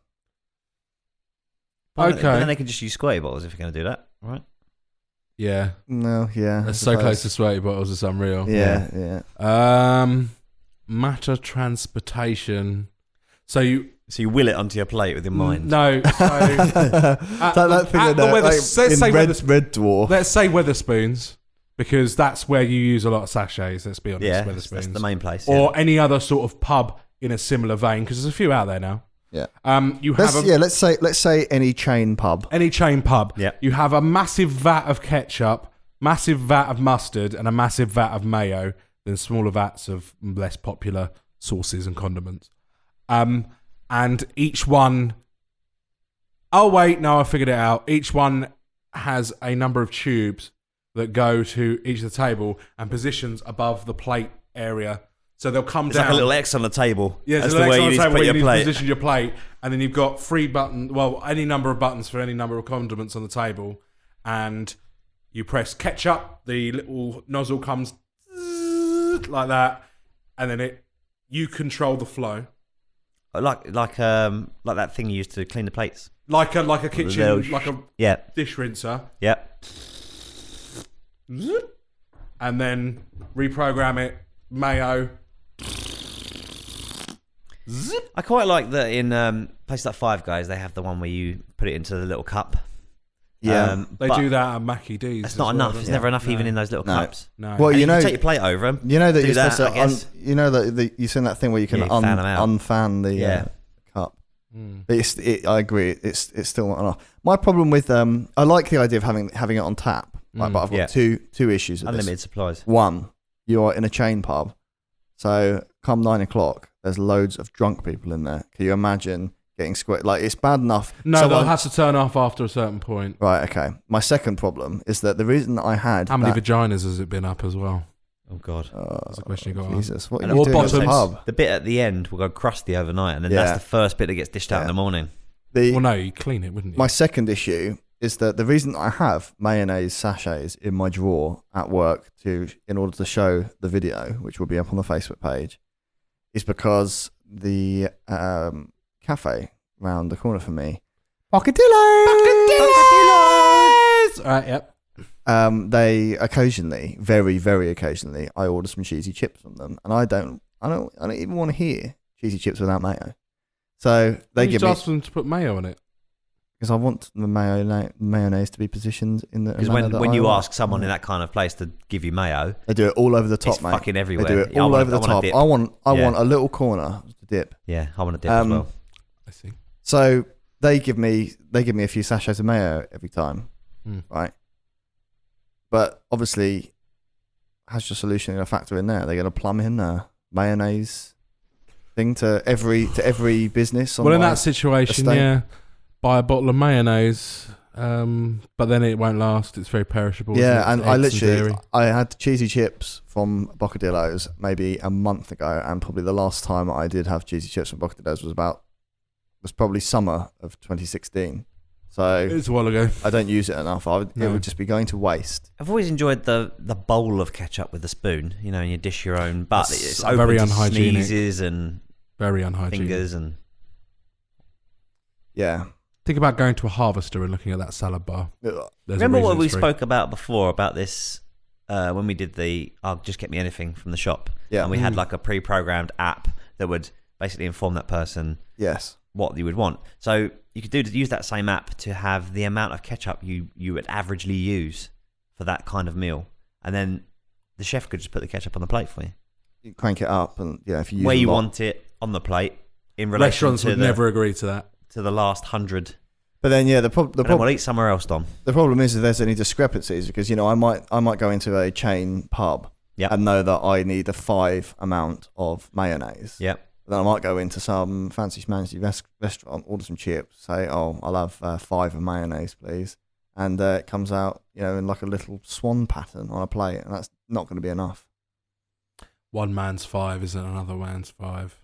[SPEAKER 2] Okay.
[SPEAKER 3] But then they can just use squirty bottles if you're going to do that, right?
[SPEAKER 2] Yeah.
[SPEAKER 1] No, yeah.
[SPEAKER 2] It's so close to sweaty bottles, it's unreal.
[SPEAKER 1] Yeah.
[SPEAKER 2] Matter transportation. So you
[SPEAKER 3] will it onto your plate with your mind?
[SPEAKER 2] No. So
[SPEAKER 1] Red Dwarf.
[SPEAKER 2] Let's say Wetherspoons, because that's where you use a lot of sachets. Let's be honest.
[SPEAKER 3] Yeah,
[SPEAKER 2] Wetherspoons.
[SPEAKER 3] that's the main place.
[SPEAKER 2] Or any other sort of pub in a similar vein, because there's a few out there now.
[SPEAKER 1] Yeah.
[SPEAKER 2] Let's
[SPEAKER 1] say any chain pub.
[SPEAKER 2] Yeah. You have a massive vat of ketchup, massive vat of mustard, and a massive vat of mayo. Then smaller vats of less popular sauces and condiments. And each one... Oh, wait, no, I figured it out. Each one has a number of tubes that go to each of the table and positions above the plate area. So they'll come down.
[SPEAKER 3] It's like a little X on the table.
[SPEAKER 2] Yeah,
[SPEAKER 3] that's
[SPEAKER 2] the
[SPEAKER 3] way
[SPEAKER 2] you need to put your plate.
[SPEAKER 3] Position
[SPEAKER 2] your plate. And then you've got any number of buttons for any number of condiments on the table. And you press ketchup, the little nozzle comes like that, and then you control the flow.
[SPEAKER 3] Like that thing you used to clean the plates.
[SPEAKER 2] Like a kitchen, like a dish rinser.
[SPEAKER 3] Yep.
[SPEAKER 2] And then reprogram it, mayo.
[SPEAKER 3] I quite like that in places like Five Guys, they have the one where you put it into the little cup.
[SPEAKER 1] Yeah,
[SPEAKER 2] they do that at Mackie D's.
[SPEAKER 3] It's not enough. It's never enough even in those little cups.
[SPEAKER 2] No.
[SPEAKER 1] Well,
[SPEAKER 3] you take your plate over them.
[SPEAKER 1] You know that you're supposed
[SPEAKER 3] to.
[SPEAKER 1] You know that you've seen that thing where you can unfan the cup. But I agree. It's still not enough. My problem with I like the idea of having it on tap. But I've got two issues with
[SPEAKER 3] unlimited
[SPEAKER 1] this.
[SPEAKER 3] Supplies.
[SPEAKER 1] One, you are in a chain pub, so come 9 o'clock, there's loads of drunk people in there. Can you imagine getting squirted? Like, it's bad enough.
[SPEAKER 2] No, they'll have to turn off after a certain point.
[SPEAKER 1] Right, okay. My second problem is that the reason that I had...
[SPEAKER 2] How many vaginas has it been up as well?
[SPEAKER 3] Oh, God.
[SPEAKER 2] That's a question you got.
[SPEAKER 1] Jesus, what are you doing at the pub?
[SPEAKER 3] The bit at the end will go crusty overnight, and then that's the first bit that gets dished out in the morning.
[SPEAKER 2] Well, no, you clean it, wouldn't you?
[SPEAKER 1] My second issue is that the reason I have mayonnaise sachets in my drawer at work in order to show the video, which will be up on the Facebook page, is because the cafe round the corner from me, Bocadillos!
[SPEAKER 2] Right, yep.
[SPEAKER 1] They occasionally, very, very occasionally, I order some cheesy chips from them, and I don't even want to hear cheesy chips without mayo. So they give me.
[SPEAKER 2] You ask them to put mayo on it.
[SPEAKER 1] Because I want the mayonnaise to be positioned in the.
[SPEAKER 3] Because when you ask someone in that kind of place to give you mayo,
[SPEAKER 1] they do it all over the top,
[SPEAKER 3] it's
[SPEAKER 1] mate.
[SPEAKER 3] Fucking everywhere.
[SPEAKER 1] They do it all over the top. I want a little corner to dip.
[SPEAKER 3] Yeah, I want a dip as well.
[SPEAKER 2] I see.
[SPEAKER 1] So they give me a few sachets of mayo every time, right? But obviously, how's your solution going to factor in there? They're going to plumb in a mayonnaise thing to every business.
[SPEAKER 2] Well, in that situation, buy a bottle of mayonnaise, but then it won't last. It's very perishable.
[SPEAKER 1] Yeah, and I had cheesy chips from Bocadillos maybe a month ago, and probably the last time I did have cheesy chips from Bocadillos was probably summer of 2016. So
[SPEAKER 2] it's a while ago.
[SPEAKER 1] I don't use it enough. It would just be going to waste.
[SPEAKER 3] I've always enjoyed the bowl of ketchup with the spoon, and you dish your own, but it's open
[SPEAKER 2] very
[SPEAKER 3] to
[SPEAKER 2] unhygienic.
[SPEAKER 3] Sneezes and
[SPEAKER 2] very unhygienic
[SPEAKER 3] fingers and
[SPEAKER 2] Think about going to a Harvester and looking at that salad bar.
[SPEAKER 3] Remember what we spoke about before about this when we did the just get me anything from the shop.
[SPEAKER 1] Yeah.
[SPEAKER 3] And we had like a pre-programmed app that would basically inform that person what you would want. So you could use that same app to have the amount of ketchup you would averagely use for that kind of meal. And then the chef could just put the ketchup on the plate for you.
[SPEAKER 1] You crank it up and if you use
[SPEAKER 3] where you want it on the plate in relation
[SPEAKER 2] restaurants would never agree to that.
[SPEAKER 3] To the last 100.
[SPEAKER 1] But then the problem
[SPEAKER 3] we'll eat somewhere else, Dom.
[SPEAKER 1] The problem is if there's any discrepancies, because I might go into a chain pub and know that I need a 5 amount of mayonnaise.
[SPEAKER 3] Yep.
[SPEAKER 1] Then I might go into some fancy schmancy restaurant, order some chips, say, I'll have 5 of mayonnaise, please. and it comes out, in like a little swan pattern on a plate, and that's not going to be enough.
[SPEAKER 2] One man's 5 isn't another man's 5.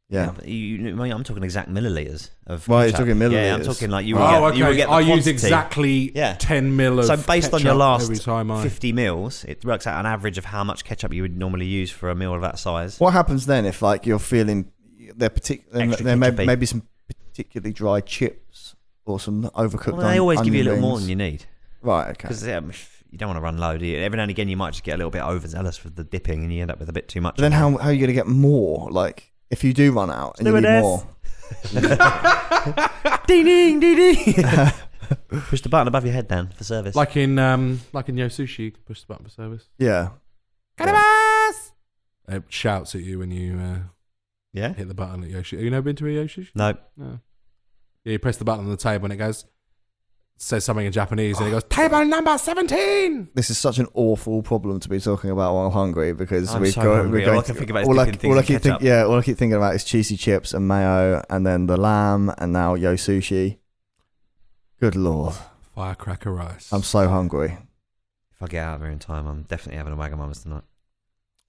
[SPEAKER 1] Yeah,
[SPEAKER 3] but I'm talking exact milliliters of.
[SPEAKER 1] Well, you're talking milliliters.
[SPEAKER 3] Yeah, I'm talking like you will
[SPEAKER 2] okay.
[SPEAKER 3] you will get the
[SPEAKER 2] I
[SPEAKER 3] quantity.
[SPEAKER 2] use exactly 10 mil of
[SPEAKER 3] So based on your last
[SPEAKER 2] every time
[SPEAKER 3] 50 meals, it works out an average of how much ketchup you would normally use for a meal of that size.
[SPEAKER 1] What happens then if like you're feeling there
[SPEAKER 3] Ketchup-y.
[SPEAKER 1] maybe some particularly dry chips or some overcooked?
[SPEAKER 3] Well, they always give you a little
[SPEAKER 1] onion
[SPEAKER 3] more
[SPEAKER 1] rings?
[SPEAKER 3] than you need.
[SPEAKER 1] Right. Okay.
[SPEAKER 3] Because you don't want to run low, do you? Every now and again, you might just get a little bit overzealous with the dipping, and you end up with a bit too much.
[SPEAKER 1] But then how are you going to get more? Like if you do run out and you need more.
[SPEAKER 3] Ding ding ding ding. Push the button above your head, Dan, for service.
[SPEAKER 2] Like in Yo Sushi, you can push the button for service.
[SPEAKER 1] Yeah.
[SPEAKER 2] It shouts at you when you hit the button at Yo Sushi. Have you never been to a Yo Sushi?
[SPEAKER 3] No.
[SPEAKER 2] Yeah, you press the button on the table and it says something in Japanese and it goes, table number 17!
[SPEAKER 1] This is such an awful problem to be talking about while hungry because
[SPEAKER 3] I'm so hungry. All I can think about is dipping things in ketchup.
[SPEAKER 1] All I keep thinking about is cheesy chips and mayo and then the lamb and now Yo Sushi. Good Lord.
[SPEAKER 2] Firecracker rice.
[SPEAKER 1] I'm so hungry.
[SPEAKER 3] If I get out of here in time, I'm definitely having a Wagamama's tonight.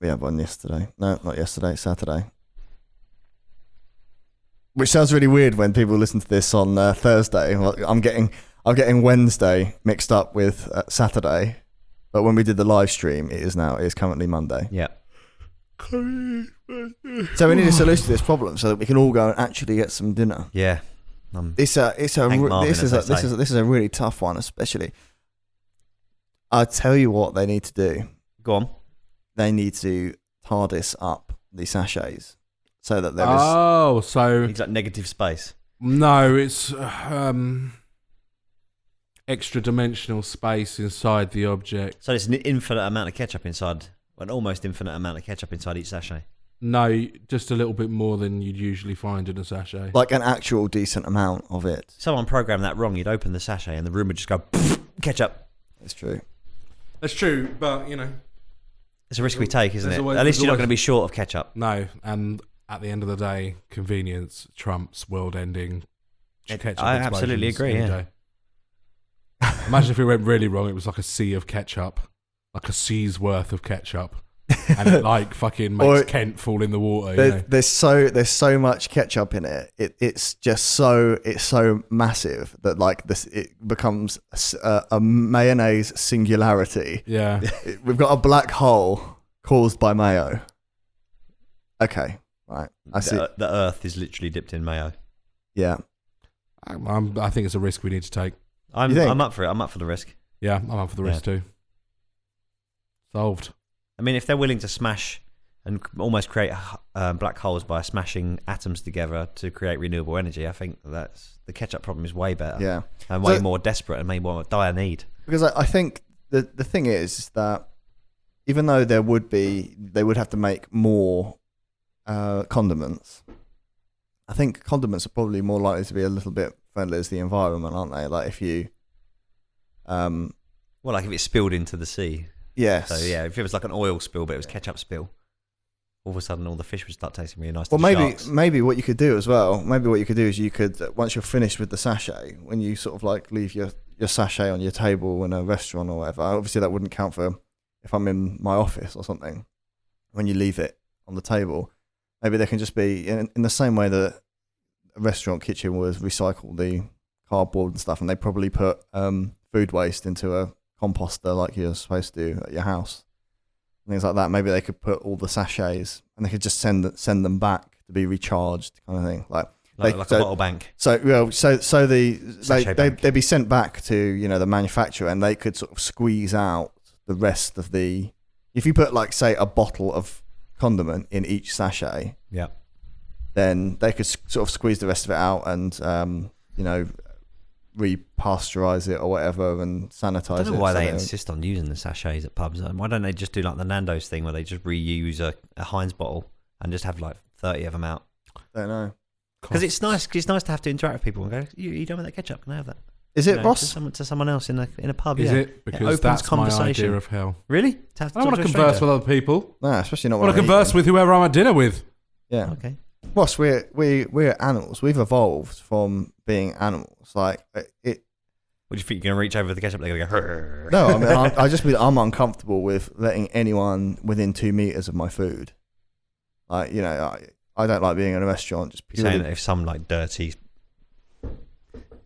[SPEAKER 1] We had one yesterday. No, not yesterday, Saturday. Which sounds really weird when people listen to this on Thursday. I'm getting Wednesday mixed up with Saturday, but when we did the live stream, it is currently Monday.
[SPEAKER 3] Yeah.
[SPEAKER 1] So we need a solution to this problem so that we can all go and actually get some dinner.
[SPEAKER 3] Yeah.
[SPEAKER 1] This is a really tough one, especially. I'll tell you what they need to do.
[SPEAKER 3] Go on.
[SPEAKER 1] They need to TARDIS up the sachets so that there is.
[SPEAKER 2] So
[SPEAKER 3] exact negative space.
[SPEAKER 2] No, it's extra dimensional space inside the object.
[SPEAKER 3] So it's an infinite amount of ketchup inside, an almost infinite amount of ketchup inside each sachet.
[SPEAKER 2] No, just a little bit more than you'd usually find in a sachet.
[SPEAKER 1] Like an actual decent amount of it.
[SPEAKER 3] Someone programmed that wrong. You'd open the sachet and the room would just go ketchup.
[SPEAKER 1] That's true.
[SPEAKER 2] That's true, but
[SPEAKER 3] it's a risk we take, isn't it?
[SPEAKER 2] Always,
[SPEAKER 3] at least you're not going to be short of ketchup.
[SPEAKER 2] No, and at the end of the day, convenience trumps world-ending ketchup.
[SPEAKER 3] I absolutely agree. Yeah.
[SPEAKER 2] Imagine if it went really wrong. It was like a sea of ketchup, like a sea's worth of ketchup, and it like fucking makes Kent fall in the water.
[SPEAKER 1] There's so much ketchup in it. It's so massive that like this it becomes a mayonnaise singularity.
[SPEAKER 2] Yeah,
[SPEAKER 1] we've got a black hole caused by mayo. Okay, right. I see.
[SPEAKER 3] The Earth is literally dipped in mayo.
[SPEAKER 1] Yeah,
[SPEAKER 2] I think it's a risk we need to take.
[SPEAKER 3] I'm up for it. I'm up for the risk.
[SPEAKER 2] Yeah, I'm up for the risk too. Solved.
[SPEAKER 3] I mean, if they're willing to smash and almost create black holes by smashing atoms together to create renewable energy, I think that's the ketchup problem is way better.
[SPEAKER 1] Yeah,
[SPEAKER 3] and way more desperate and way more dire need.
[SPEAKER 1] Because I think the thing is that even though they would have to make more condiments. I think condiments are probably more likely to be a little bit friendly to the environment, aren't they? Like if you,
[SPEAKER 3] well, like if it's spilled into the sea.
[SPEAKER 1] Yes.
[SPEAKER 3] So yeah, if it was like an oil spill, but it was ketchup spill, all of a sudden all the fish would start tasting really nice.
[SPEAKER 1] Well, maybe what you could do as well. Maybe what you could do is you could, once you're finished with the sachet, when you sort of like leave your sachet on your table in a restaurant or whatever. Obviously, that wouldn't count for if I'm in my office or something. When you leave it on the table. Maybe they can just be in the same way that a restaurant kitchen was recycle the cardboard and stuff, and they probably put food waste into a composter like you're supposed to do at your house, and things like that. Maybe they could put all the sachets and they could just send them back to be recharged, kind of thing, like
[SPEAKER 3] a bottle bank.
[SPEAKER 1] So they'd be sent back to the manufacturer, and they could sort of squeeze out the rest of the. If you put like say a bottle of condiment in each sachet,
[SPEAKER 3] yeah,
[SPEAKER 1] then they could sort of squeeze the rest of it out and repasteurize it or whatever and sanitize it.
[SPEAKER 3] I don't know why they insist on using the sachets at pubs. Why don't they just do like the Nando's thing where they just reuse a Heinz bottle and just have like 30 of them out?
[SPEAKER 1] I don't know.
[SPEAKER 3] Because it's nice. Cause it's nice to have to interact with people and go, you don't want that ketchup? Can I have that?
[SPEAKER 1] Is it, Ross?
[SPEAKER 3] To someone else in a pub?
[SPEAKER 2] Is it? Because that's my idea of hell.
[SPEAKER 3] Really?
[SPEAKER 2] I don't want to converse with other people.
[SPEAKER 1] No, especially not.
[SPEAKER 2] I want to converse with whoever I'm at dinner with.
[SPEAKER 1] Yeah.
[SPEAKER 3] Okay.
[SPEAKER 1] Ross, we're animals. We've evolved from being animals. Like
[SPEAKER 3] What do you think? You're going to reach over the ketchup? They're going to go...
[SPEAKER 1] No, I mean, I just mean I'm uncomfortable with letting anyone within 2 meters of my food. Like, you know, I don't like being in a restaurant. Just
[SPEAKER 3] You're saying that if some like dirty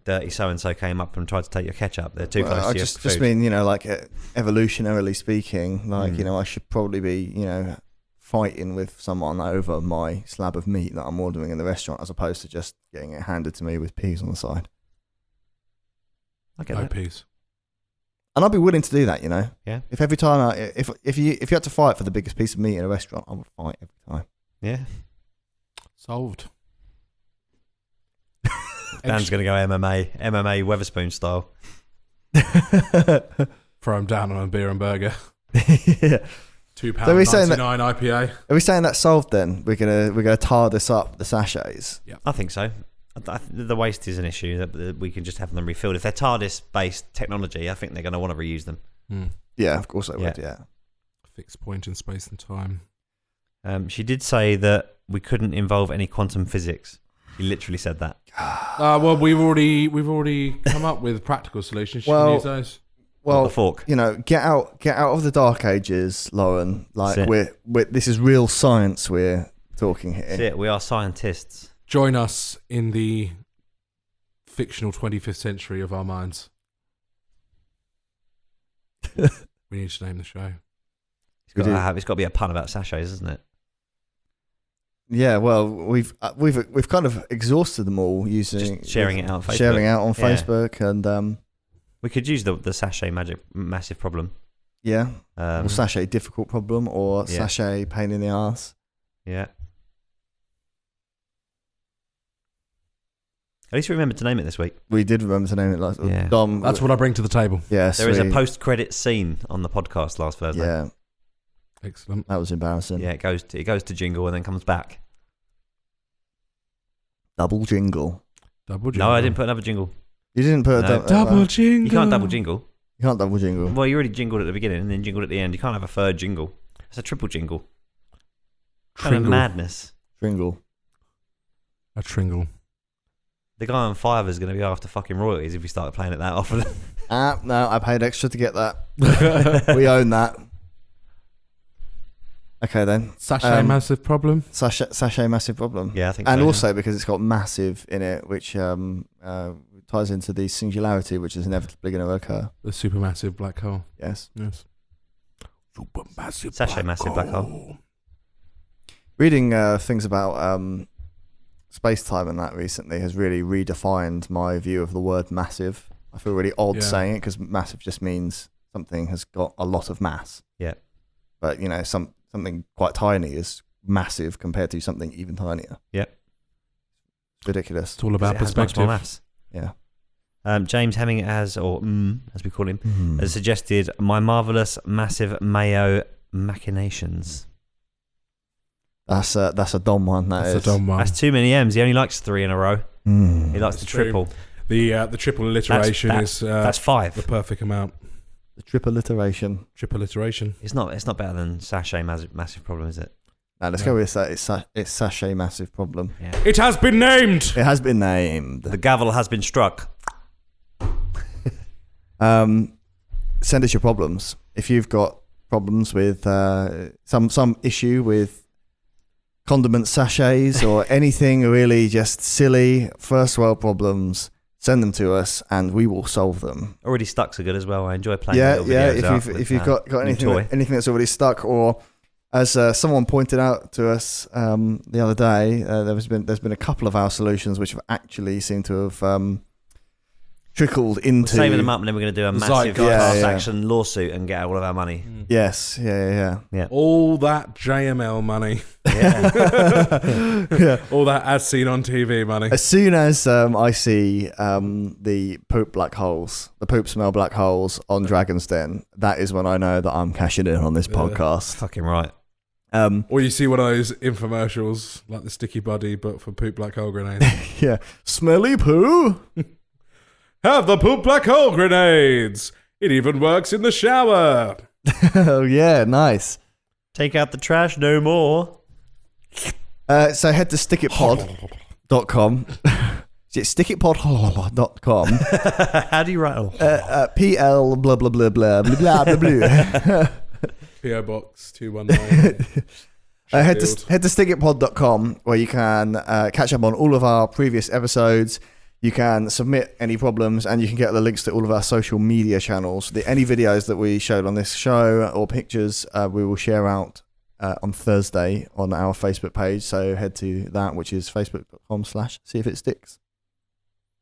[SPEAKER 3] so-and-so came up and tried to take your ketchup, they're too close to your food.
[SPEAKER 1] Just mean, you know, like evolutionarily speaking, like, you know, I should probably be, you know, fighting with someone over my slab of meat that I'm ordering in the restaurant as opposed to just getting it handed to me with peas on the side.
[SPEAKER 3] I get
[SPEAKER 2] no
[SPEAKER 3] that.
[SPEAKER 2] peas.
[SPEAKER 1] And I'd be willing to do that, you know.
[SPEAKER 3] Yeah.
[SPEAKER 1] If every time if you had to fight for the biggest piece of meat in a restaurant, I would fight every time.
[SPEAKER 3] Yeah.
[SPEAKER 2] Solved.
[SPEAKER 3] Dan's going to go MMA Weatherspoon style.
[SPEAKER 2] Throw him down on a beer and burger.
[SPEAKER 1] Yeah.
[SPEAKER 2] £2.99 IPA.
[SPEAKER 1] Are we saying that's solved then? We're gonna tar this up, the sachets.
[SPEAKER 2] Yeah,
[SPEAKER 3] I think so. The waste is an issue that we can just have them refilled. If they're TARDIS-based technology, I think they're going to want to reuse them.
[SPEAKER 1] Yeah, of course they would. Yeah.
[SPEAKER 2] Fixed point in space and time.
[SPEAKER 3] She did say that we couldn't involve any quantum physics. She literally said that.
[SPEAKER 2] Well, we've already come up with practical solutions. You can use those.
[SPEAKER 1] Well,
[SPEAKER 3] the fork.
[SPEAKER 1] You know, get out of the dark ages, Lauren. Like we're this is real science we're talking here.
[SPEAKER 3] That's it. We are scientists.
[SPEAKER 2] Join us in the fictional 25th century of our minds. We need to name the show.
[SPEAKER 3] It's got to be a pun about sachets, isn't it?
[SPEAKER 1] Yeah, well, we've kind of exhausted them all using
[SPEAKER 3] just sharing it out on Facebook.
[SPEAKER 1] Facebook, and
[SPEAKER 3] we could use the sachet massive problem.
[SPEAKER 1] Yeah, or sachet difficult problem, or sachet pain in the ass.
[SPEAKER 3] Yeah. At least we remembered to name it this week.
[SPEAKER 1] We did remember to name it last.
[SPEAKER 3] Yeah.
[SPEAKER 1] Dom,
[SPEAKER 2] that's what I bring to the table.
[SPEAKER 1] Yeah,
[SPEAKER 3] there is a post-credit scene on the podcast last Thursday.
[SPEAKER 1] Yeah,
[SPEAKER 2] excellent.
[SPEAKER 1] That was embarrassing.
[SPEAKER 3] Yeah, it goes to jingle and then comes back.
[SPEAKER 1] Double jingle.
[SPEAKER 3] No, I didn't put another jingle.
[SPEAKER 1] You didn't put a
[SPEAKER 2] double jingle.
[SPEAKER 3] You can't double jingle.
[SPEAKER 1] You can't double jingle.
[SPEAKER 3] Well, you already jingled at the beginning and then jingled at the end. You can't have a third jingle. It's a triple jingle. Kind of madness.
[SPEAKER 1] Tringle.
[SPEAKER 2] A tringle.
[SPEAKER 3] The guy on Fiverr is going to be after fucking royalties if we start playing it that often.
[SPEAKER 1] No, I paid extra to get that. We own that. Okay then.
[SPEAKER 2] Sachet massive problem.
[SPEAKER 1] Sachet massive problem.
[SPEAKER 3] Yeah, I think.
[SPEAKER 1] And
[SPEAKER 3] so,
[SPEAKER 1] also because it's got massive in it, which ties into the singularity, which is inevitably going to occur.
[SPEAKER 2] The supermassive black hole.
[SPEAKER 1] Yes.
[SPEAKER 2] Supermassive.
[SPEAKER 3] Sachet massive black hole.
[SPEAKER 1] Reading things about space-time and that recently has really redefined my view of the word massive. I feel really odd saying it because massive just means something has got a lot of mass.
[SPEAKER 3] Yeah.
[SPEAKER 1] But, you know, something quite tiny is massive compared to something even tinier.
[SPEAKER 3] Yeah.
[SPEAKER 1] It's ridiculous.
[SPEAKER 2] It's all about perspective.
[SPEAKER 3] Much more mass.
[SPEAKER 1] Yeah.
[SPEAKER 3] James Hemming as we call him, has suggested my marvellous massive mayo machinations.
[SPEAKER 1] That's a Dom one. That's
[SPEAKER 2] a Dom one.
[SPEAKER 3] That's too many M's. He only likes 3 in a row. He likes the triple.
[SPEAKER 2] The triple alliteration
[SPEAKER 3] that's 5.
[SPEAKER 2] The perfect amount.
[SPEAKER 1] The triple alliteration.
[SPEAKER 2] Triple alliteration.
[SPEAKER 3] It's not better than sachet massive problem, is it?
[SPEAKER 1] Now let's go with that. It's sachet massive problem.
[SPEAKER 3] Yeah.
[SPEAKER 2] It has been named.
[SPEAKER 1] It has been named.
[SPEAKER 3] The gavel has been struck.
[SPEAKER 1] Send us your problems if you've got problems with some issue with condiment sachets or anything really just silly first world problems. Send them to us and we will solve them.
[SPEAKER 3] Already stuck's are good as well. I enjoy playing.
[SPEAKER 1] If you've got anything that's already stuck, or as someone pointed out to us the other day, there's been a couple of our solutions which have actually seemed to have trickled into.
[SPEAKER 3] We're saving them up, and then we're going to do a massive class action lawsuit and get all of our money.
[SPEAKER 1] Yes, yeah.
[SPEAKER 2] All that JML money.
[SPEAKER 3] Yeah.
[SPEAKER 2] All that as seen on TV money.
[SPEAKER 1] As soon as I see the poop smell black holes on Dragon's Den, that is when I know that I'm cashing in on this podcast.
[SPEAKER 3] Fucking right.
[SPEAKER 2] Or you see one of those infomercials like the Sticky Buddy, but for poop black hole grenades.
[SPEAKER 1] Yeah, smelly poo.
[SPEAKER 2] Have the poop black hole grenades. It even works in the shower.
[SPEAKER 1] Oh yeah, nice.
[SPEAKER 3] Take out the trash no more.
[SPEAKER 1] So head to stickitpod.com. stickitpod.com.
[SPEAKER 3] How do you write?
[SPEAKER 1] PL blah blah blah blah blah blah blah.
[SPEAKER 2] PO Box 219.
[SPEAKER 1] Head to stickitpod.com where you can catch up on all of our previous episodes. You can submit any problems, and you can get the links to all of our social media channels. Any videos that we showed on this show or pictures, we will share out on Thursday on our Facebook page. So head to that, which is facebook.com/seeifitsticks.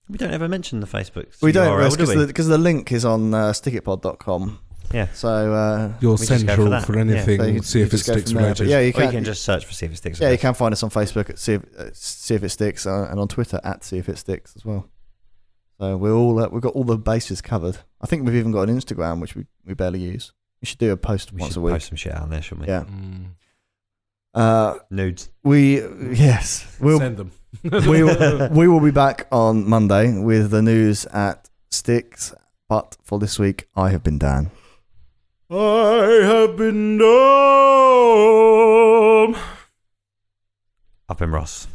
[SPEAKER 3] We don't ever mention the Facebook.
[SPEAKER 1] We don't, because the link is on stickitpod.com.
[SPEAKER 3] Yeah.
[SPEAKER 1] So
[SPEAKER 2] you're central for anything.
[SPEAKER 1] Yeah, so
[SPEAKER 2] See if it sticks related.
[SPEAKER 1] Yeah,
[SPEAKER 3] you can just search for See If It Sticks.
[SPEAKER 1] Yeah, you can find us on Facebook at See If It Sticks, and on Twitter at See If It Sticks as well. So we're all we've got all the bases covered. I think we've even got an Instagram which we barely use. We should do a post once a week.
[SPEAKER 3] Post some shit out there, shouldn't we?
[SPEAKER 1] Yeah.
[SPEAKER 3] Nudes.
[SPEAKER 1] We'll
[SPEAKER 2] send them.
[SPEAKER 1] we will be back on Monday with the news at Sticks. But for this week, I have been Dan.
[SPEAKER 2] I have been dumb.
[SPEAKER 3] I've been Ross.